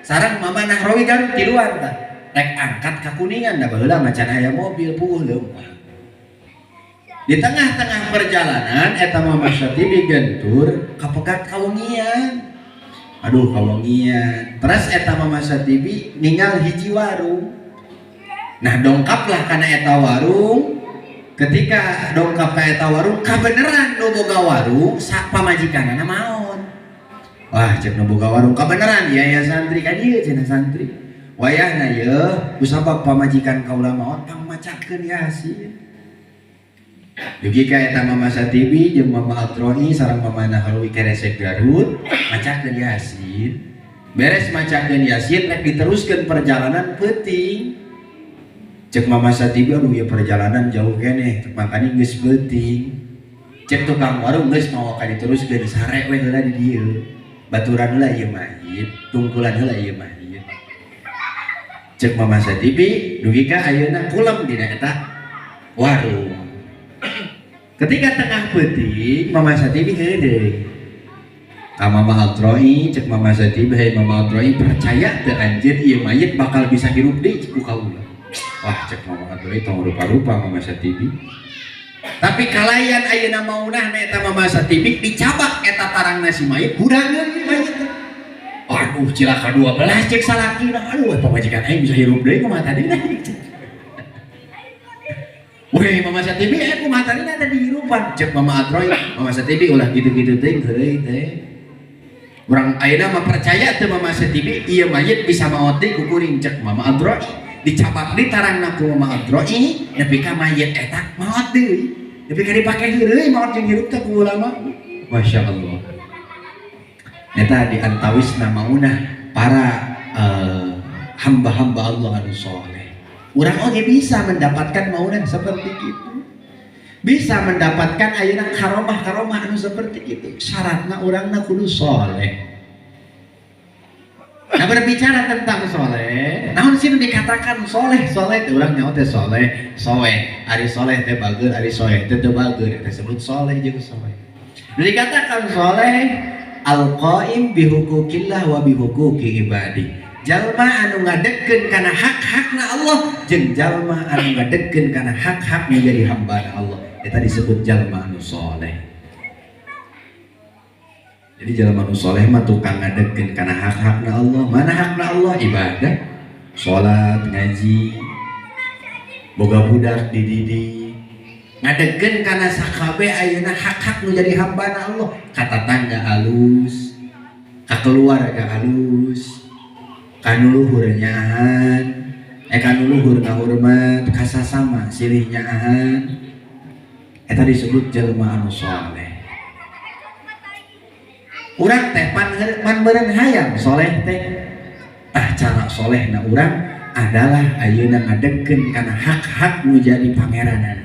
Sareng Mama Nahrawi Garut tiluan tah. Rek angkat ka Kuningan da baheula macan aya mobil pueuh leumpah. Di tengah-tengah perjalanan eta Mama Syatibi Gentur kapegat kawengian. Aduh kawengian. Terus eta Mama Syatibi ninggal hiji warung. Nah dongkaplah kana eta warung. Ketika dongkap ka eta warung, kabeneran nu boga warung sak pamajikanana maon. Wah cek nu boga warung kabeneran ya santri ka dieu cenah santri. Wayahna yeuh kusabab pamajikan kaula maon pangmacakeun Yasin. Dugi ka eta Mama Syatibi jeung Mama Altroni sareng Mama Nahrawi keresek Garut macakeun Yasin. Beres macakeun Yasin rek diteruskeun perjalanan peuting. Cek Mama Syatibi aduh ya perjalanan jauh keneh makanya geus peuting. Cek tukang warung geus mau ka diteruskeun sare we heula di dieu. Baturan heula ieu mahit, tungkulan heula ieu mahit. Cek Mama Syatibi dugi ka ayeuna kulem dina eta warung. Ketika tengah peuting Mama Syatibi heudeuy Mama Adroi cek Mama Satib, hey Mama Adroi percaya teu anjeun ieu mayit bakal bisa hirup deui ku kaula. Wah cek Mama Adroi tong rupa-rupa Mama Satib. Tapi kalayan ayeuna maunah eta Mama Satib dicabak eta tarangna si mayit hudangeun mayit. Aduh cilaka 12 cek salakina. Aduh pamajikan aing bisa hirup deui kumaha tadi. Weh Mama Satib kumaha tadi tadi hirupan cek Mama Adroi. Mama Satib ulah gitu-gitu teh heureuy teh. Urang ayeuna mah percaya teu Mama Satib ieu mayit bisa maot deui ku kuring cek Mama Adroi. Dicabak di tarangna ku Mama Adroi nepi ka mayit eta maot deui. Nepi ka dipake heureuy maot jeung hirup teh ku ulama. Masya Allah. Eta di antawisna maunah para hamba-hamba Allah anu soleh. Urang oge bisa mendapatkan maunah seperti itu. Bisa mendapatkan ayeuna karomah-karomah anu seperti itu. Syaratna urangna kudu soleh. Nah berbicara tentang soleh, naon sih dikatakan soleh? Soleh teh urang nyaho teh soleh, soeh. Ari soleh teh bageur, ari soeh teh teu bageur. Eta disebut soleh jeung soeh. Dikatakan soleh al-qaim bihukukillah wa bihukuki ibadi. Jalma anu ngadegkeun kana hak-hakna Allah jeung jalma anu ngadegkeun kana hak-hak menjadi hambana Allah. Eta disebut jalma anu soleh. Jadi jalma anu soleh mah tukang ngadegkeun kana hak-hakna Allah. Mana hakna Allah? Ibadah, salat, ngaji, boga budak dididik, ngadegkeun kana sakabeh ayeuna hak-hak nu jadi hambana Allah. Ka tangga alus, ka keluarga alus, ka nu luhur nyaahan, ka nu luhur ngahormat, ka sasama silih nyaahan. Eta disebut jalma anu soleh. Urang teh pan meureun hayang soleh teh. Tah cara solehna urang adalah ayeuna ngadegkeun kana hak-hak nu jadi pangeranan.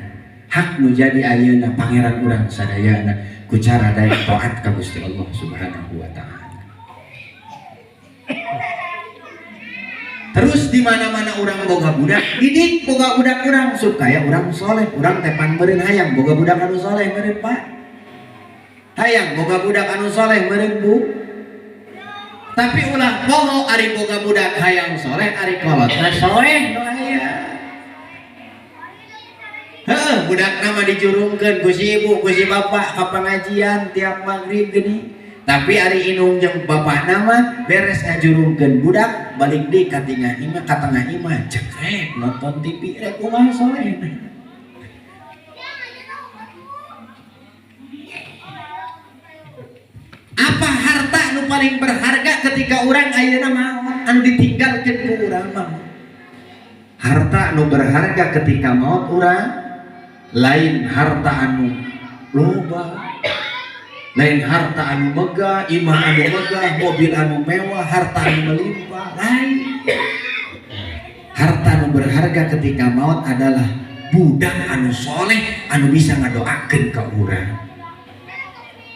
Hak nu jadi ayeuna pangeran urang sadayana ku cara daya taat ka Gusti Allah Subhanahu wa taala. Terus di mana-mana urang boga budak, didik boga budak urang supaya urang soleh. Urang teh pan meureun hayang boga budak anu soleh meureun Pak. Hayang boga budak anu soleh meureun Bu. Tapi ulah poho ari boga budak hayang soleh, ari kolotna soleh nu aya. Heeh, budak nama dijurungkeun ku si ibu, ku si bapak ka pangajian tiap magrib geuning. Tapi ari inung jeung bapakna mah beres ngajurungkeun budak balik deui ka tingah imah, ka tengah imah cekrek nonton TV rek kumaha solehna. Apa harta nu paling berharga ketika orang ayeuna maot anu ditinggalkeun ku urang mah? Harta nu berharga ketika maot urang lain harta anu loba, lain harta anu megah, imah anu megah, mobil anu mewah, harta anu melimpah, lain. Harta anu berharga ketika maot adalah budak anu soleh anu bisa ngadoakeun ka urang.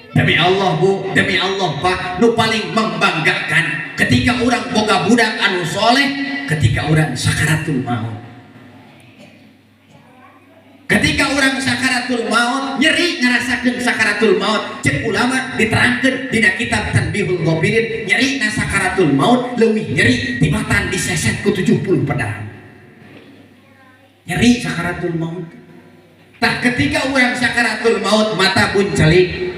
Demi Allah Bu, demi Allah Pak, nu paling membanggakan ketika orang boga budak anu soleh, ketika orang sakaratul maut. Ketika orang sakaratul maut, nyeri ngerasakeun sakaratul maut. Cek ulama diterangkeun dina kitab Tanbihul Ghafirin, nyeri na sakaratul maut leuwih nyeri tibatan diseset ku 70 pedang. Nyeri sakaratul maut. Tah ketika orang sakaratul maut mata pun celik,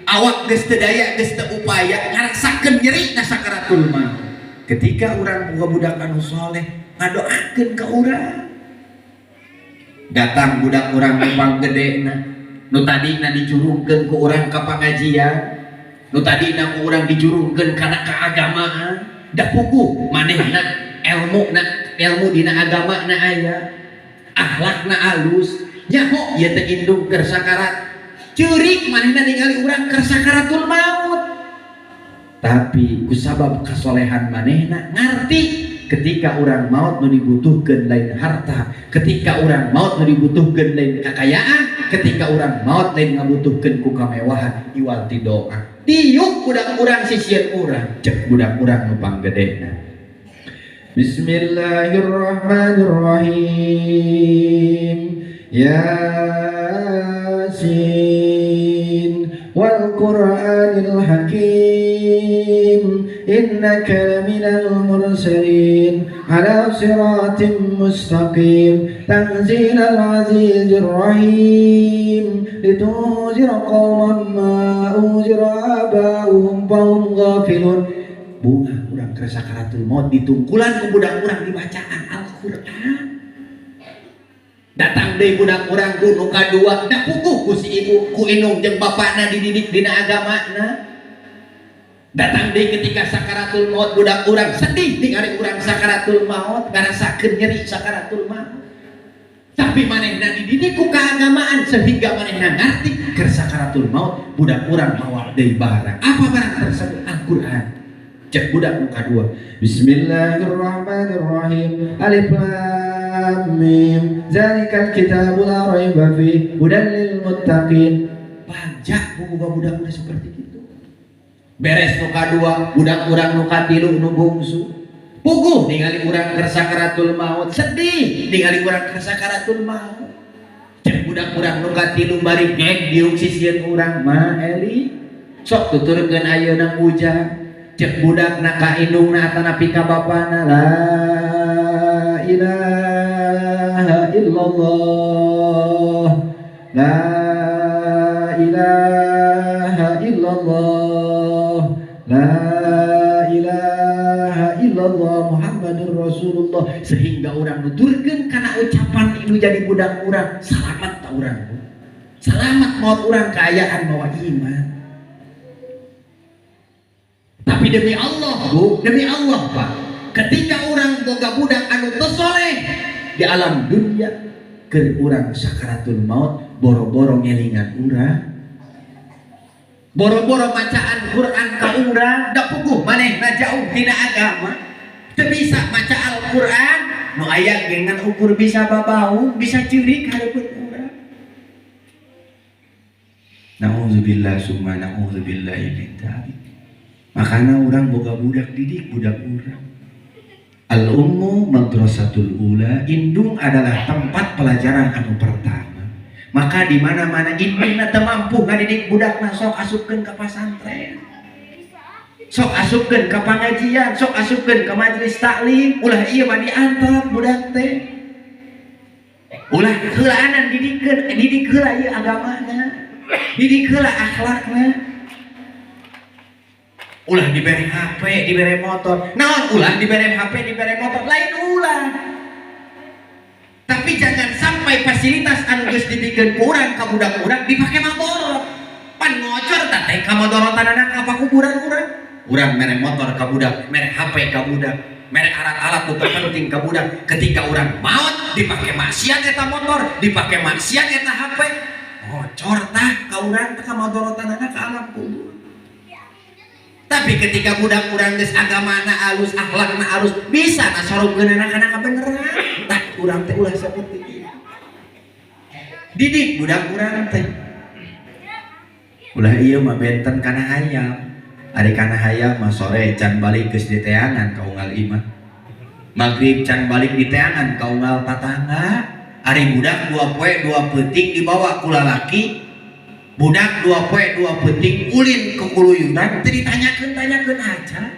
awak geus teu daya geus teu upaya ngarasakeun nyeri na sakaratul maut. Ketika urang boga budak anu soleh ngadoakeun ka urang. Datang budak urang nu panggedena, nu tadina dijurungkeun ku urang ka pangajian, nu tadina ku urang dijurungkeun kana keagamaan, da puguh manehna ilmu dina agama na aya, akhlakna alus, nyaho ieu teh indung keur sakarat. Ceurik manehna ningali urang keur sakaratul maut. Tapi kusabab kasolehan manehna ngarti ketika orang maut nu dibutuhkeun lain harta, ketika orang maut nu dibutuhkeun lain kekayaan, ketika orang maut lain ngabutuhkeun ku kamewahan, iwal ti doa. Tiuk budak urang sisieun urang, cek budak urang nu panggedena. Bismillahirrahmanirrahim. Yasin wal Qur'anil Hakim. إنك لمن المرسلين على صراط مستقيم تنزيل العزيز الرحيم لتنذر قوما ما أنذر آباؤهم فهم غافلون. Bunga urang keur sakaratul maut ditungkulan ku budak urang di bacaan Al-Qur'an. Datang deui budak urang ku nu kadua da puguh ku si ibu ku indung jeung bapana dididik dina agamana. Datang deui ketika sakaratul maut budak urang sedih ningali urang sakaratul maut ngarasakeun nyeri sakaratul maut. Tapi manehna dididik ku keagamaan sehingga manehna ngarti keur sakaratul maut budak urang mawa deui barang. Apa barang tersebut? Al-Qur'an. Cek budak muka dua. Bismillahirrahmanirrahim. Alif lam mim. Zalikal kitabu la raiba fihi hudan lil muttaqin. Panjang budak udah seperti itu. Beres muka dua, budak urang muka tilu nu bungsu. Puguh ningali urang keur sakaratul maut, sedih ningali urang keur sakaratul maut. Cek budak urang muka tilu bari gek diuk sisieun urang mah Eli. Sok tuturkeun ayeuna hujan. Cek budak na ka indungna atana pika bapana la ilaha illallah la ilaha illallah la ilaha illallah Muhammadur Rasulullah sehingga orang nuturkeun kana ucapan itu jadi budak urang selamat ta urang selamat maut urang kaayaan mawa iman. Tapi demi Allah Bu, demi Allah Pak, ketika orang boga budak anu teu soleh di alam dunia keur urang sakaratul maut boro-boro ngelingan urang, boro-boro bacaan Quran ka urang, da puguh manehna jauh tina agama, teu bisa maca Al-Quran, nu aya gengan ukur bisa babau, bisa ceurik hareupeun urang. Nauzubillah summa nauzubillahi min dzalik. Makanya orang boga budak didik budak urang. Al-ummu madrasatul ula, indung adalah tempat pelajaran anu pertama. Maka di mana-mana indungna teu mampu ngadidik budakna sok asupkeun ka pasantren. Sok asupkeun ka pangajian, sok asupkeun ka majelis taklim, ulah ieu mah diantar budak teh. Ulah heulaanan didikeun, didik heula ieu agamana. Didik heula akhlakna. Ulah diberi HP, diberi motor. Naon ulah diberi HP, diberi motor, lain ulah. Tapi jangan sampai fasilitas anu geus dibikeun ku urang ka budak urang dipake mabor. Pan ngocor tah teh ka madorotanana ka pakuburan urang. Urang mere motor ka budak, mere HP ka budak, mere alat-alat nu terpenting ka budak. Ketika urang maot dipake maksiat eta motor, dipake maksiat eta HP. Ngocor tah ka urang ka madorotanana ka alam kubur. Tapi ketika budak urang geus agamana alus, akhlakna alus, bisa nasorogkeun anak-anak beneran. Tah urang teh ulah saperti ieu. Didik budak urang teh. Ulah ieu mah benten kana hayam. Ari kana hayam mah sore can balik geus diteangan ka unggal imah. Magrib can balik diteangan ka unggal tatangga. Ari budak dua poe dua peuting dibawa ku lalaki. Budak dua poe dua penting ulin ke kuluyunan teu ditanyakeun aja.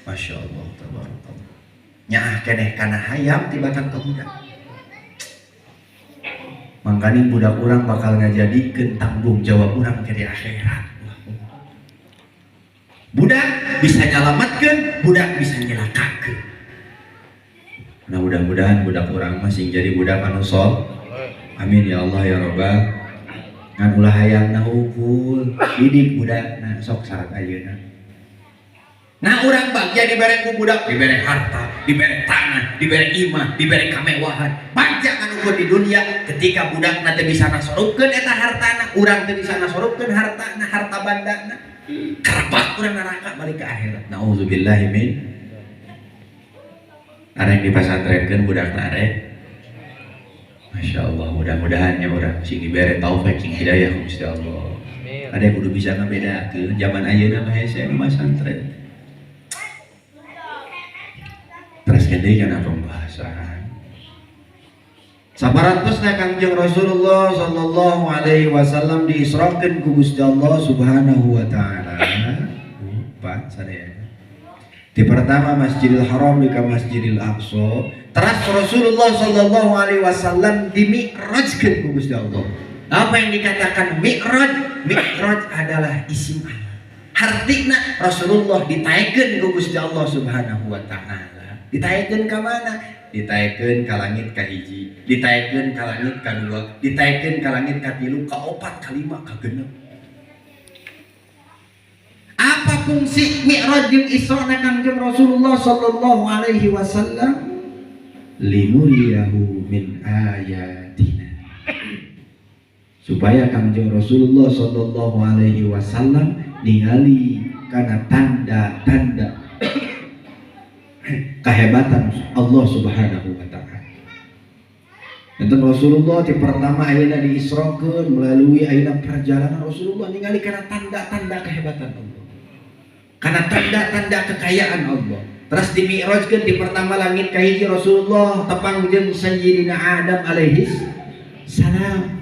Masya Allah tabarakallah. Nyaah keneh kana hayam tibatan ka budak. Mangkani budak urang bakal ngajadikeun tanggung jawab urang ke di akhirat. Budak bisa nyalamatkeun, budak bisa nyelakakeun. Nah mudah-mudahan budak urang masih jadi budak anu sol. Amin ya Allah ya Rabbal. Ngan ulah hayang hukul didik budakna sok syarat ayeuna. Nah urang bagja dibere ku budak, dibere harta, dibere tanah, dibere imah, dibere kamewahan. Bagja anu di dunia ketika budakna teu bisa nasorupkeun eta hartana, urang teu bisa nasorupkeun hartana, harta bandana. Karebak urang neraka balik ke akhirat. Nauzubillahi min. Arek di pasantrenkeun budakna arek. Masya Allah, mudah-mudahan ya orang sing diberi taufik sing hidayah Gusti Allah. Ada kudu bisa ngabedakeun zaman ayeuna mah hese mah santren. Terus deui kana pembahasan. Sabarantosna Kangjeng Rasulullah sallallahu alaihi wasallam diisrakeun ku Gusti Allah Subhanahu wa taala. Pak sadaya. Di pertama Masjidil Haram di Masjidil Aqsa. Terus Rasulullah sallallahu alaihi wasallam dimi'rajkeun ku Gusti Allah. Apa yang dikatakan mi'raj? Mi'raj adalah isim Allah. Artinya Rasulullah ditaikeun ku Gusti Allah Subhanahu wa taala. Ditaikeun ka mana? Ditaikeun ka langit ka hiji, ditaikeun ka langit ka dua, ditaikeun ka langit ka tilu, ka opat, ka lima, ka genep. Apa fungsi Mi'raj jeung Isra na Kangjeng Rasulullah sallallahu alaihi wasallam? Linuriyahu min ayatina. Supaya Kangjeng Rasulullah sallallahu alaihi wasallam ningali kana tanda-tanda kehebatan Allah Subhanahu wa taala. Dan Rasulullah di pertama ayeuna diisrokeun melalui ayeuna perjalanan Rasulullah ningali kana tanda-tanda kehebatan Allah. Karena tanda-tanda kekayaan Allah. Terus dimi'rajkeun di pertama langit ka hiji Rasulullah tepang jeung Sayyidina Adam alaihis salam.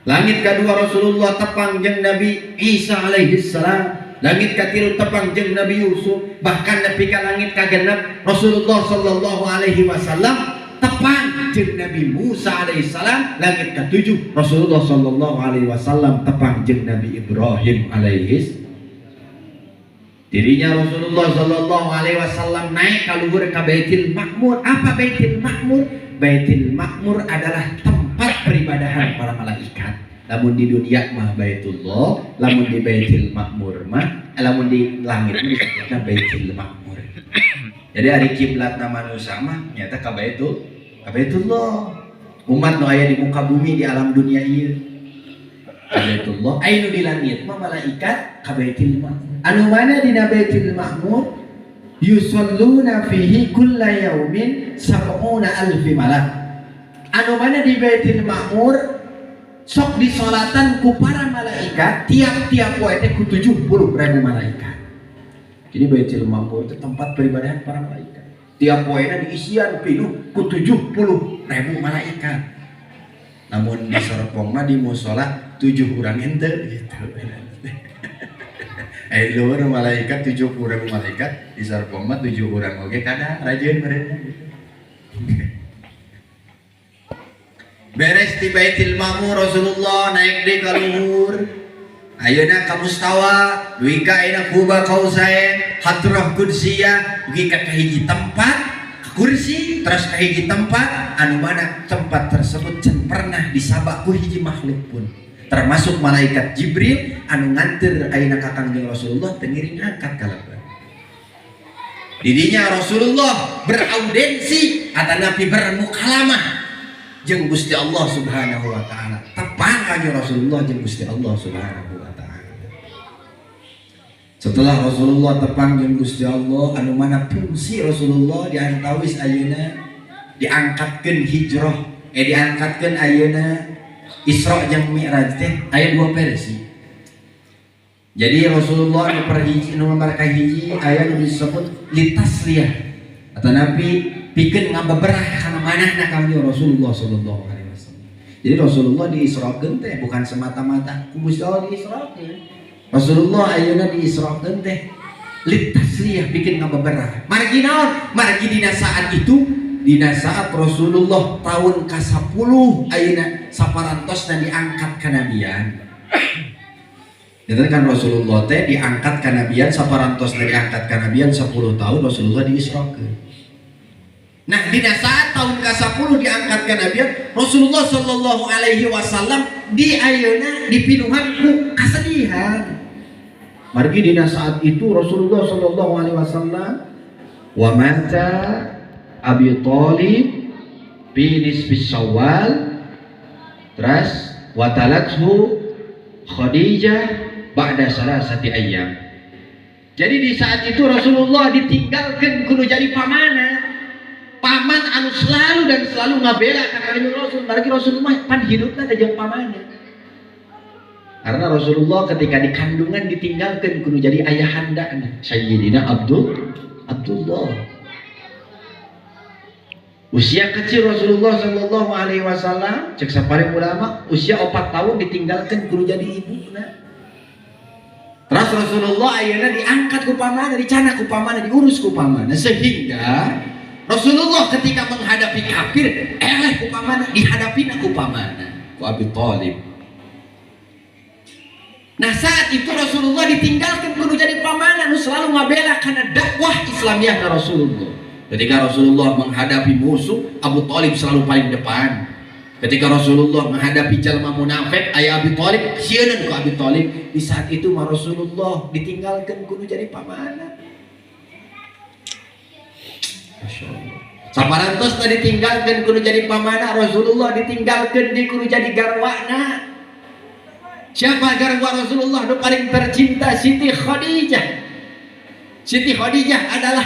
Langit kedua Rasulullah tepang jeung Nabi Isa alaihis salam. Langit katilu tepang jeung Nabi Yusuf. Bahkan nepi ka langit kagenep Rasulullah sallallahu alaihi wasallam tepang jeung Nabi Musa alaihis salam. Langit ketujuh Rasulullah sallallahu alaihi wasallam tepang jeung Nabi Ibrahim alaihis. Dirinya Rasulullah sallallahu alaihi wasallam naik ka luhur ka Baitul Ma'mur. Apa Baitul Ma'mur? Baitul Ma'mur adalah tempat peribadahan para malaikat. Lamun di dunia mah Baitullah, lamun di Baitul Ma'mur mah, lamun di langit mah disebutna Baitul Ma'mur. Jadi hari kiblatna manusia mah nyata ka Baitullah. Umat nu aya di muka bumi di alam dunia ieu. Baitullah, anu di langit mah malaikat ka Baitul Ma'mur. Anu mana dina Baitul Ma'mur yusalluna fihi kulla yaumin sab'una alfi malak. Anu mana di Baitul Ma'mur sok disolatan ku para malaikat tiap-tiap poe teh ku 70.000 malaikat. Jadi Baitul Ma'mur itu tempat peribadahan para malaikat. Tiap poena diisian pinuh ku 70.000 malaikat. Namun di Serpong mah di mushola 7 urang henteu gitu. Luhur malaikat 70.000 malaikat, di Serpong mah 7 urang oge kada rajin mereka. Beres di Baitul Ma'mur Rasulullah naik di ka luhur. Ayeuna ka mustawa, dugi ka ayeuna Quba Qausain, hadrah kudsiyah, dugi ka hiji tempat kursi, terus ka hiji tempat anu mana tempat tersebut can pernah disabak ku hiji makhluk pun. Termasuk malaikat Jibril anu nganter ayeuna ka Kangjeng Rasulullah teu ngiring angkat kalaban. Didinya Rasulullah beraudensi atanapi bermukalamah jeung Gusti Allah Subhanahu wa taala. Tepang Kangjeng Rasulullah jeung Gusti Allah Subhanahu wa taala. Setelah Rasulullah tepang jeung Gusti Allah anu mana fungsi Rasulullah diantawis ayeuna diangkatkeun hijrah, diangkatkeun ayeuna Isra jeung Mi'raj teh aya 2 versi. Jadi Rasulullah nu perhiji nu nomor kahiji aya nu disebut litasliyah atau nabi pikeun ngabeberah kana manahna Kangjeng Rasulullah sallallahu alaihi wasallam. Jadi Rasulullah diisrakeun teh bukan semata-mata ku Gusti Allah diisrakeun. Rasulullah ayeuna diisrakeun teh litasliyah pikeun ngabeberah. Margi naon? Margi dina saat itu, dina saat Rasulullah tahun ke-10 ayeuna saparantosna diangkat kanabian. Jadi kan Rasulullah teh diangkat kanabian saparantosna diangkat kanabian 10 tahun Rasulullah diisrakeun. Nah, dina saat tahun ke-10 diangkat kanabian Rasulullah sallallahu alaihi wasallam di ayeuna dipinuhan ku kasedihan. Margi dina saat itu Rasulullah sallallahu alaihi wasallam wa mata Abi Thalib fi nisfi Syawal, terus watalathu Khadijah ba'da salasati ayyam. Jadi di saat itu Rasulullah ditinggalkan kudu jadi paman anu selalu dan selalu ngabela ka Kanjeng Rasul. Margi Rasulullah pan hidupna teh jeung pamanna. Karena Rasulullah ketika di kandungan ditinggalkan kudu jadi ayahandana Sayyidina Abdullah. Usia kecil Rasulullah sallallahu alaihi wasallam cek saparing ulama usia 4 tahun ditinggalkan kudu jadi ibuna. Terus Rasulullah ayeuna diangkat ku pamana, dicana ku pamana, diurus ku pamana, sehingga Rasulullah ketika menghadapi kafir eleh ku pamana, dihadapina ku pamana, ku Abi Thalib. Nah saat itu Rasulullah ditinggalkan kudu jadi pamana nu selalu ngabela karena dakwah Islamiyah ke Rasulullah. Ketika Rasulullah menghadapi musuh, Abu Thalib selalu paling depan. Ketika Rasulullah menghadapi jalma munafik, ayah Abi Thalib, sieun ku Abi Thalib. Di saat itu mah Rasulullah ditinggalkan kudu jadi pamana. Masyaallah. Saparantos tadi ditinggalkan kudu jadi pamana, Rasulullah ditinggalkan di kudu jadi garwana. Siapa garwa Rasulullah nu paling tercinta? Siti Khadijah. Siti Khadijah adalah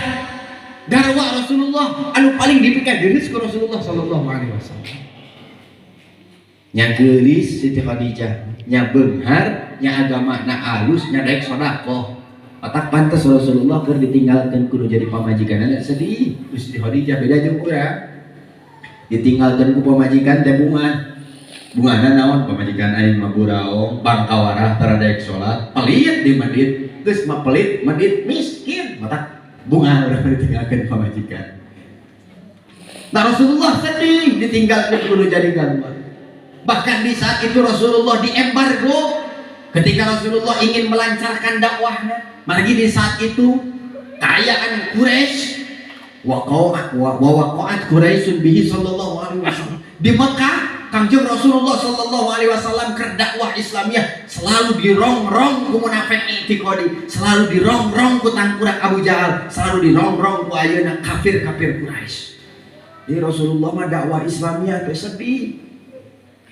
garwa Rasulullah anu paling dipikir geulis ku Rasulullah sallallahu alaihi wasallam. Nya geulis Siti Khadijah, nya beunghar, nya agama na alus, nya daek sedekah. Otak pantes Rasulullah keur ditinggalkeun kudu jadi pamajikan, ada sedih. Siti Khadijah beda jeung urang. Ditinggalkeun ku pamajikan teh bunga. Bungana naon pamajikan aing mah buraong, bangkawarah tara daek salat, pelit di masjid, geus mah pelit, masjid miskin. Otak bunga urang ditinggalkeun pamajikan. Nah Rasulullah sedih ditinggalkeun kudu jadi garwa. Bahkan di saat itu Rasulullah diembargo ketika Rasulullah ingin melancarkan dakwahnya. Lagi di saat itu kekayaan Quraisy waqa'at Quraisyun bihi sallallahu alaihi wasallam. Di Mekah Kangjeng Rasulullah sallallahu alaihi wasallam keur dakwah Islamiyah selalu dirongrong ku munafik i'tiqadi, selalu dirongrong ku tangkurak Abu Jahal, selalu dirongrong ku ayeuna kafir-kafir Quraisy. Di Rasulullah mah dakwah Islamiyah teh sedih.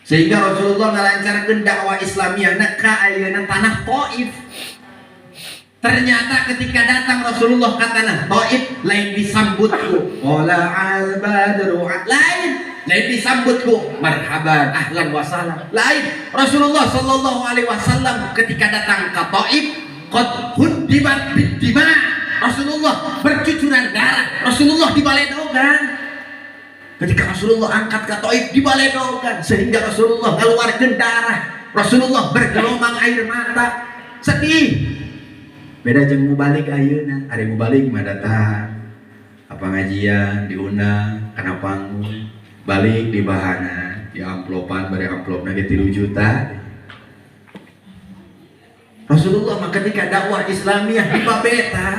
Sehingga Rasulullah melancarkan dakwah Islamiyah ka ayeuna tanah Taif. Ternyata ketika datang Rasulullah ke tanah Taif lain disambutku qala al badru lain disambutku marhaban ahlan wa sahlan. Lain Rasulullah sallallahu alaihi wasallam ketika datang ke Taif qad hudibat bidima, Rasulullah bercucuran darah, Rasulullah dibaledogan. Ketika Rasulullah angkat ke Taif dibaledogan sehingga Rasulullah keluarkan darah, Rasulullah bergelomang air mata, sedih. Beda jeung mubalik ayeuna, ari mubalik mah datang apa ngajian diundang kana panggung, balik di bahana, di amplopan bari amplopna ge 3 juta. Rasulullah mah ketika dakwah Islamiyah dibabeta,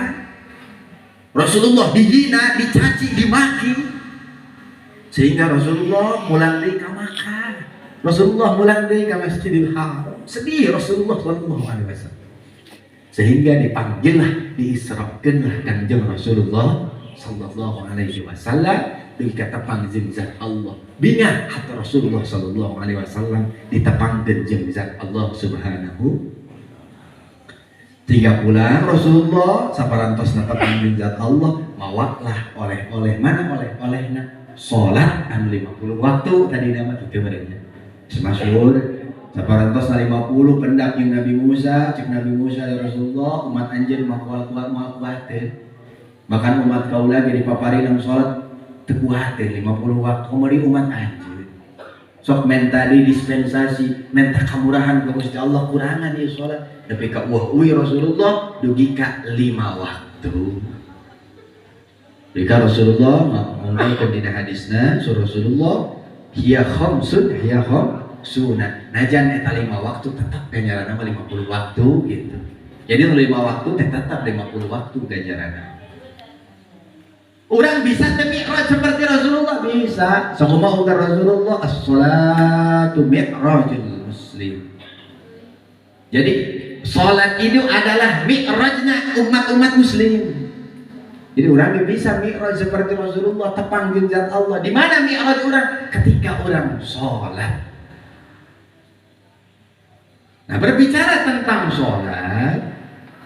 Rasulullah dihina, dicaci, dimaki. Sehingga Rasulullah mulang deui ka Makkah, Rasulullah mulang deui ka Masjidil Haram. Sedih Rasulullah sallallahu alaihi wasallam. Sehingga dipanggillah, diisrakeunlah Kangjeng Rasulullah sallallahu alaihi wasallam dikatapang jeung zat Allah. Bingat hati Rasulullah sallallahu alaihi wasallam ditepangkeun jeung zat Allah subhanahu. 3 bulan Rasulullah saparantosna tepang jeung zat Allah, mawaklah oleh-oleh mana oleh-olehna sholat anu 50 waktu tadi nama itu berarti semasyhur saparantos 50 pendak jeung Nabi Musa, cek Nabi Musa ya Rasulullah umat anjeun mah kuat moal kuateun, bahkan umat kaula ge dipaparinang sholat teu kuateun 50 waktu kemudian umat anjeun sok menta di dispensasi menta kamurahan ka Gusti Allah kurangan ieu sholat tapi ka ueuh Rasulullah dugi ka 5 waktu. Jika Rasulullah mengungkapkan di hadisnya surah Rasulullah hiya khamsuna najan eta 5 waktu tetap ganjaranna 50 waktu gitu. Jadi 5 waktu tetap 50 waktu ganjaranna. Orang bisa mi'raj seperti Rasulullah bisa. Sakumaha ugar Rasulullah as-salatu mi'rajul muslim. Jadi salat itu adalah mi'rajna umat-umat muslim. Jadi orang bisa mi'raj seperti Rasulullah tepang jeung zat Allah. Di mana mi'raj orang? Ketika orang sholat. Nah berbicara tentang sholat,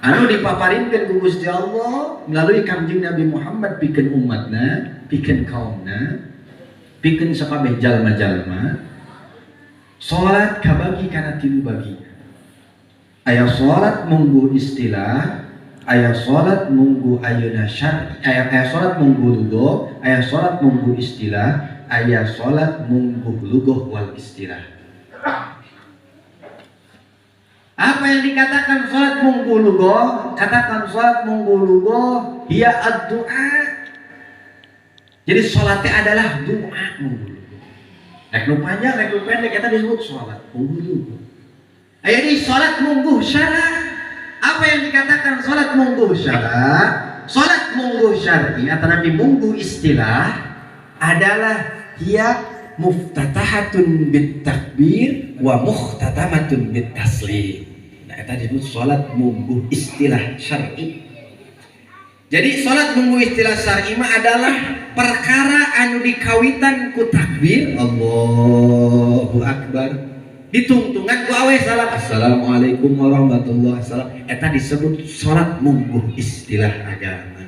anu dipaparinkeun ku Gusti Allah melalui Kangjeng Nabi Muhammad pikeun umatna, pikeun kaumna, pikeun sakabeh jalma-jalma. Sholat kabagi kana 3 bagian. Aya sholat munggu istilah, aya salat munggu ayeuna syar'i, aya salat munggu lugah, aya salat munggu istilah, aya salat munggu lugah wal istilah. Apa yang dikatakan salat munggu lugo? Katakan salat munggu lugo hiya ad-du'a. Jadi salatnya adalah doa munggu. Nek nu panjang, nek nu pendek kita disebut salat munggu lugo. Jadi salat munggu syara. Apa yang dikatakan salat munggu syara? Salat munggu syar'i atau nabi munggu istilah adalah hiya muftatahatun bit takbir wa muhtatamatun bit taslim. Nah, itu disebut salat munggu istilah syar'i. Jadi salat munggu istilah syar'i mah adalah perkara anu dikawitan ku takbir Allahu akbar. Ditungtungan ku awe salam assalamualaikum warahmatullahi wabarakatuh. Eta disebut salat munggu istilah agama.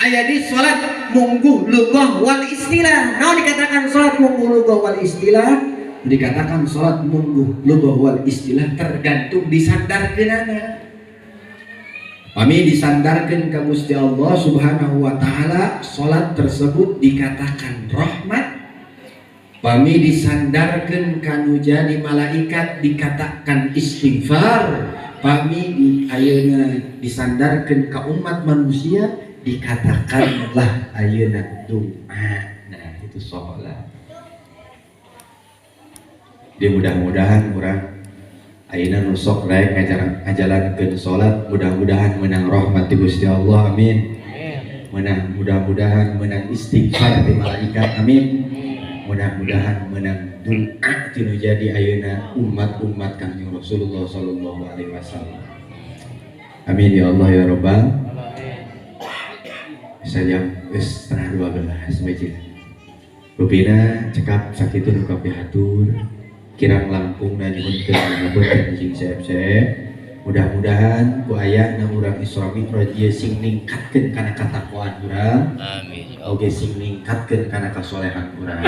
Aya di salat munggu lughah wal istilah. Naon dikatakan salat munggu lughah wal istilah? Dikatakan salat munggu lughah wal istilah tergantung disandarkeunana. Kami disandarkan ke Gusti Allah Subhanahu wa taala, salat tersebut dikatakan rahmat. Kami disandarkan kanu jadi malaikat dikatakan istighfar. Kami di ayeuna disandarkan ke umat manusia dikatakanlah ayeuna doa. Nah, itu salat. Dia mudah-mudahan urang ayeuna nu sok rek ngajalankeun salat, mudah-mudahan menang rahmat ti Gusti Allah. Amin. Mudah-mudahan menang istighfar ti malaikat. Amin. Mudah-mudahan menang doa tinu jadi ayeuna umat-umat Kanjeng Rasulullah sallallahu alaihi wasallam. Amin ya Allah ya Rabbal. Bisa jam 11:30 mejid. Rupina cekap sakitu nu kapihatur kirang langkung dan nyuhunkeun ngabeut anjing seep-seep. Mudah-mudahan ku ayahna urang Isra Mi'raj ieu sing ningkatkeun kana katakwaan urang. Amin. Oge sing ningkatkeun kana kasolehan urang.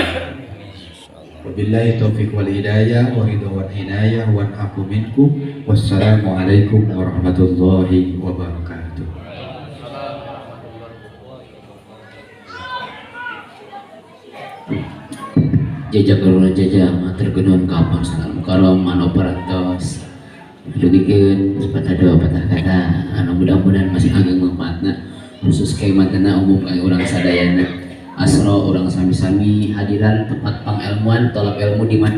Wabillahi taufiq wal hidayah wa ridha wal hinayah wa afu minkum. Wassalamualaikum warahmatullahi wabarakatuh. Jajak kalau jajak tergenun kapan salam kalau manoparantos dugikeun sepatah doa patah kata anu mudah-mudahan masih ageng manfaatna khusus kaimatna umum kang urang sadayana asro urang sami-sami hadiran tempat pangelmuan tolak ilmu di mana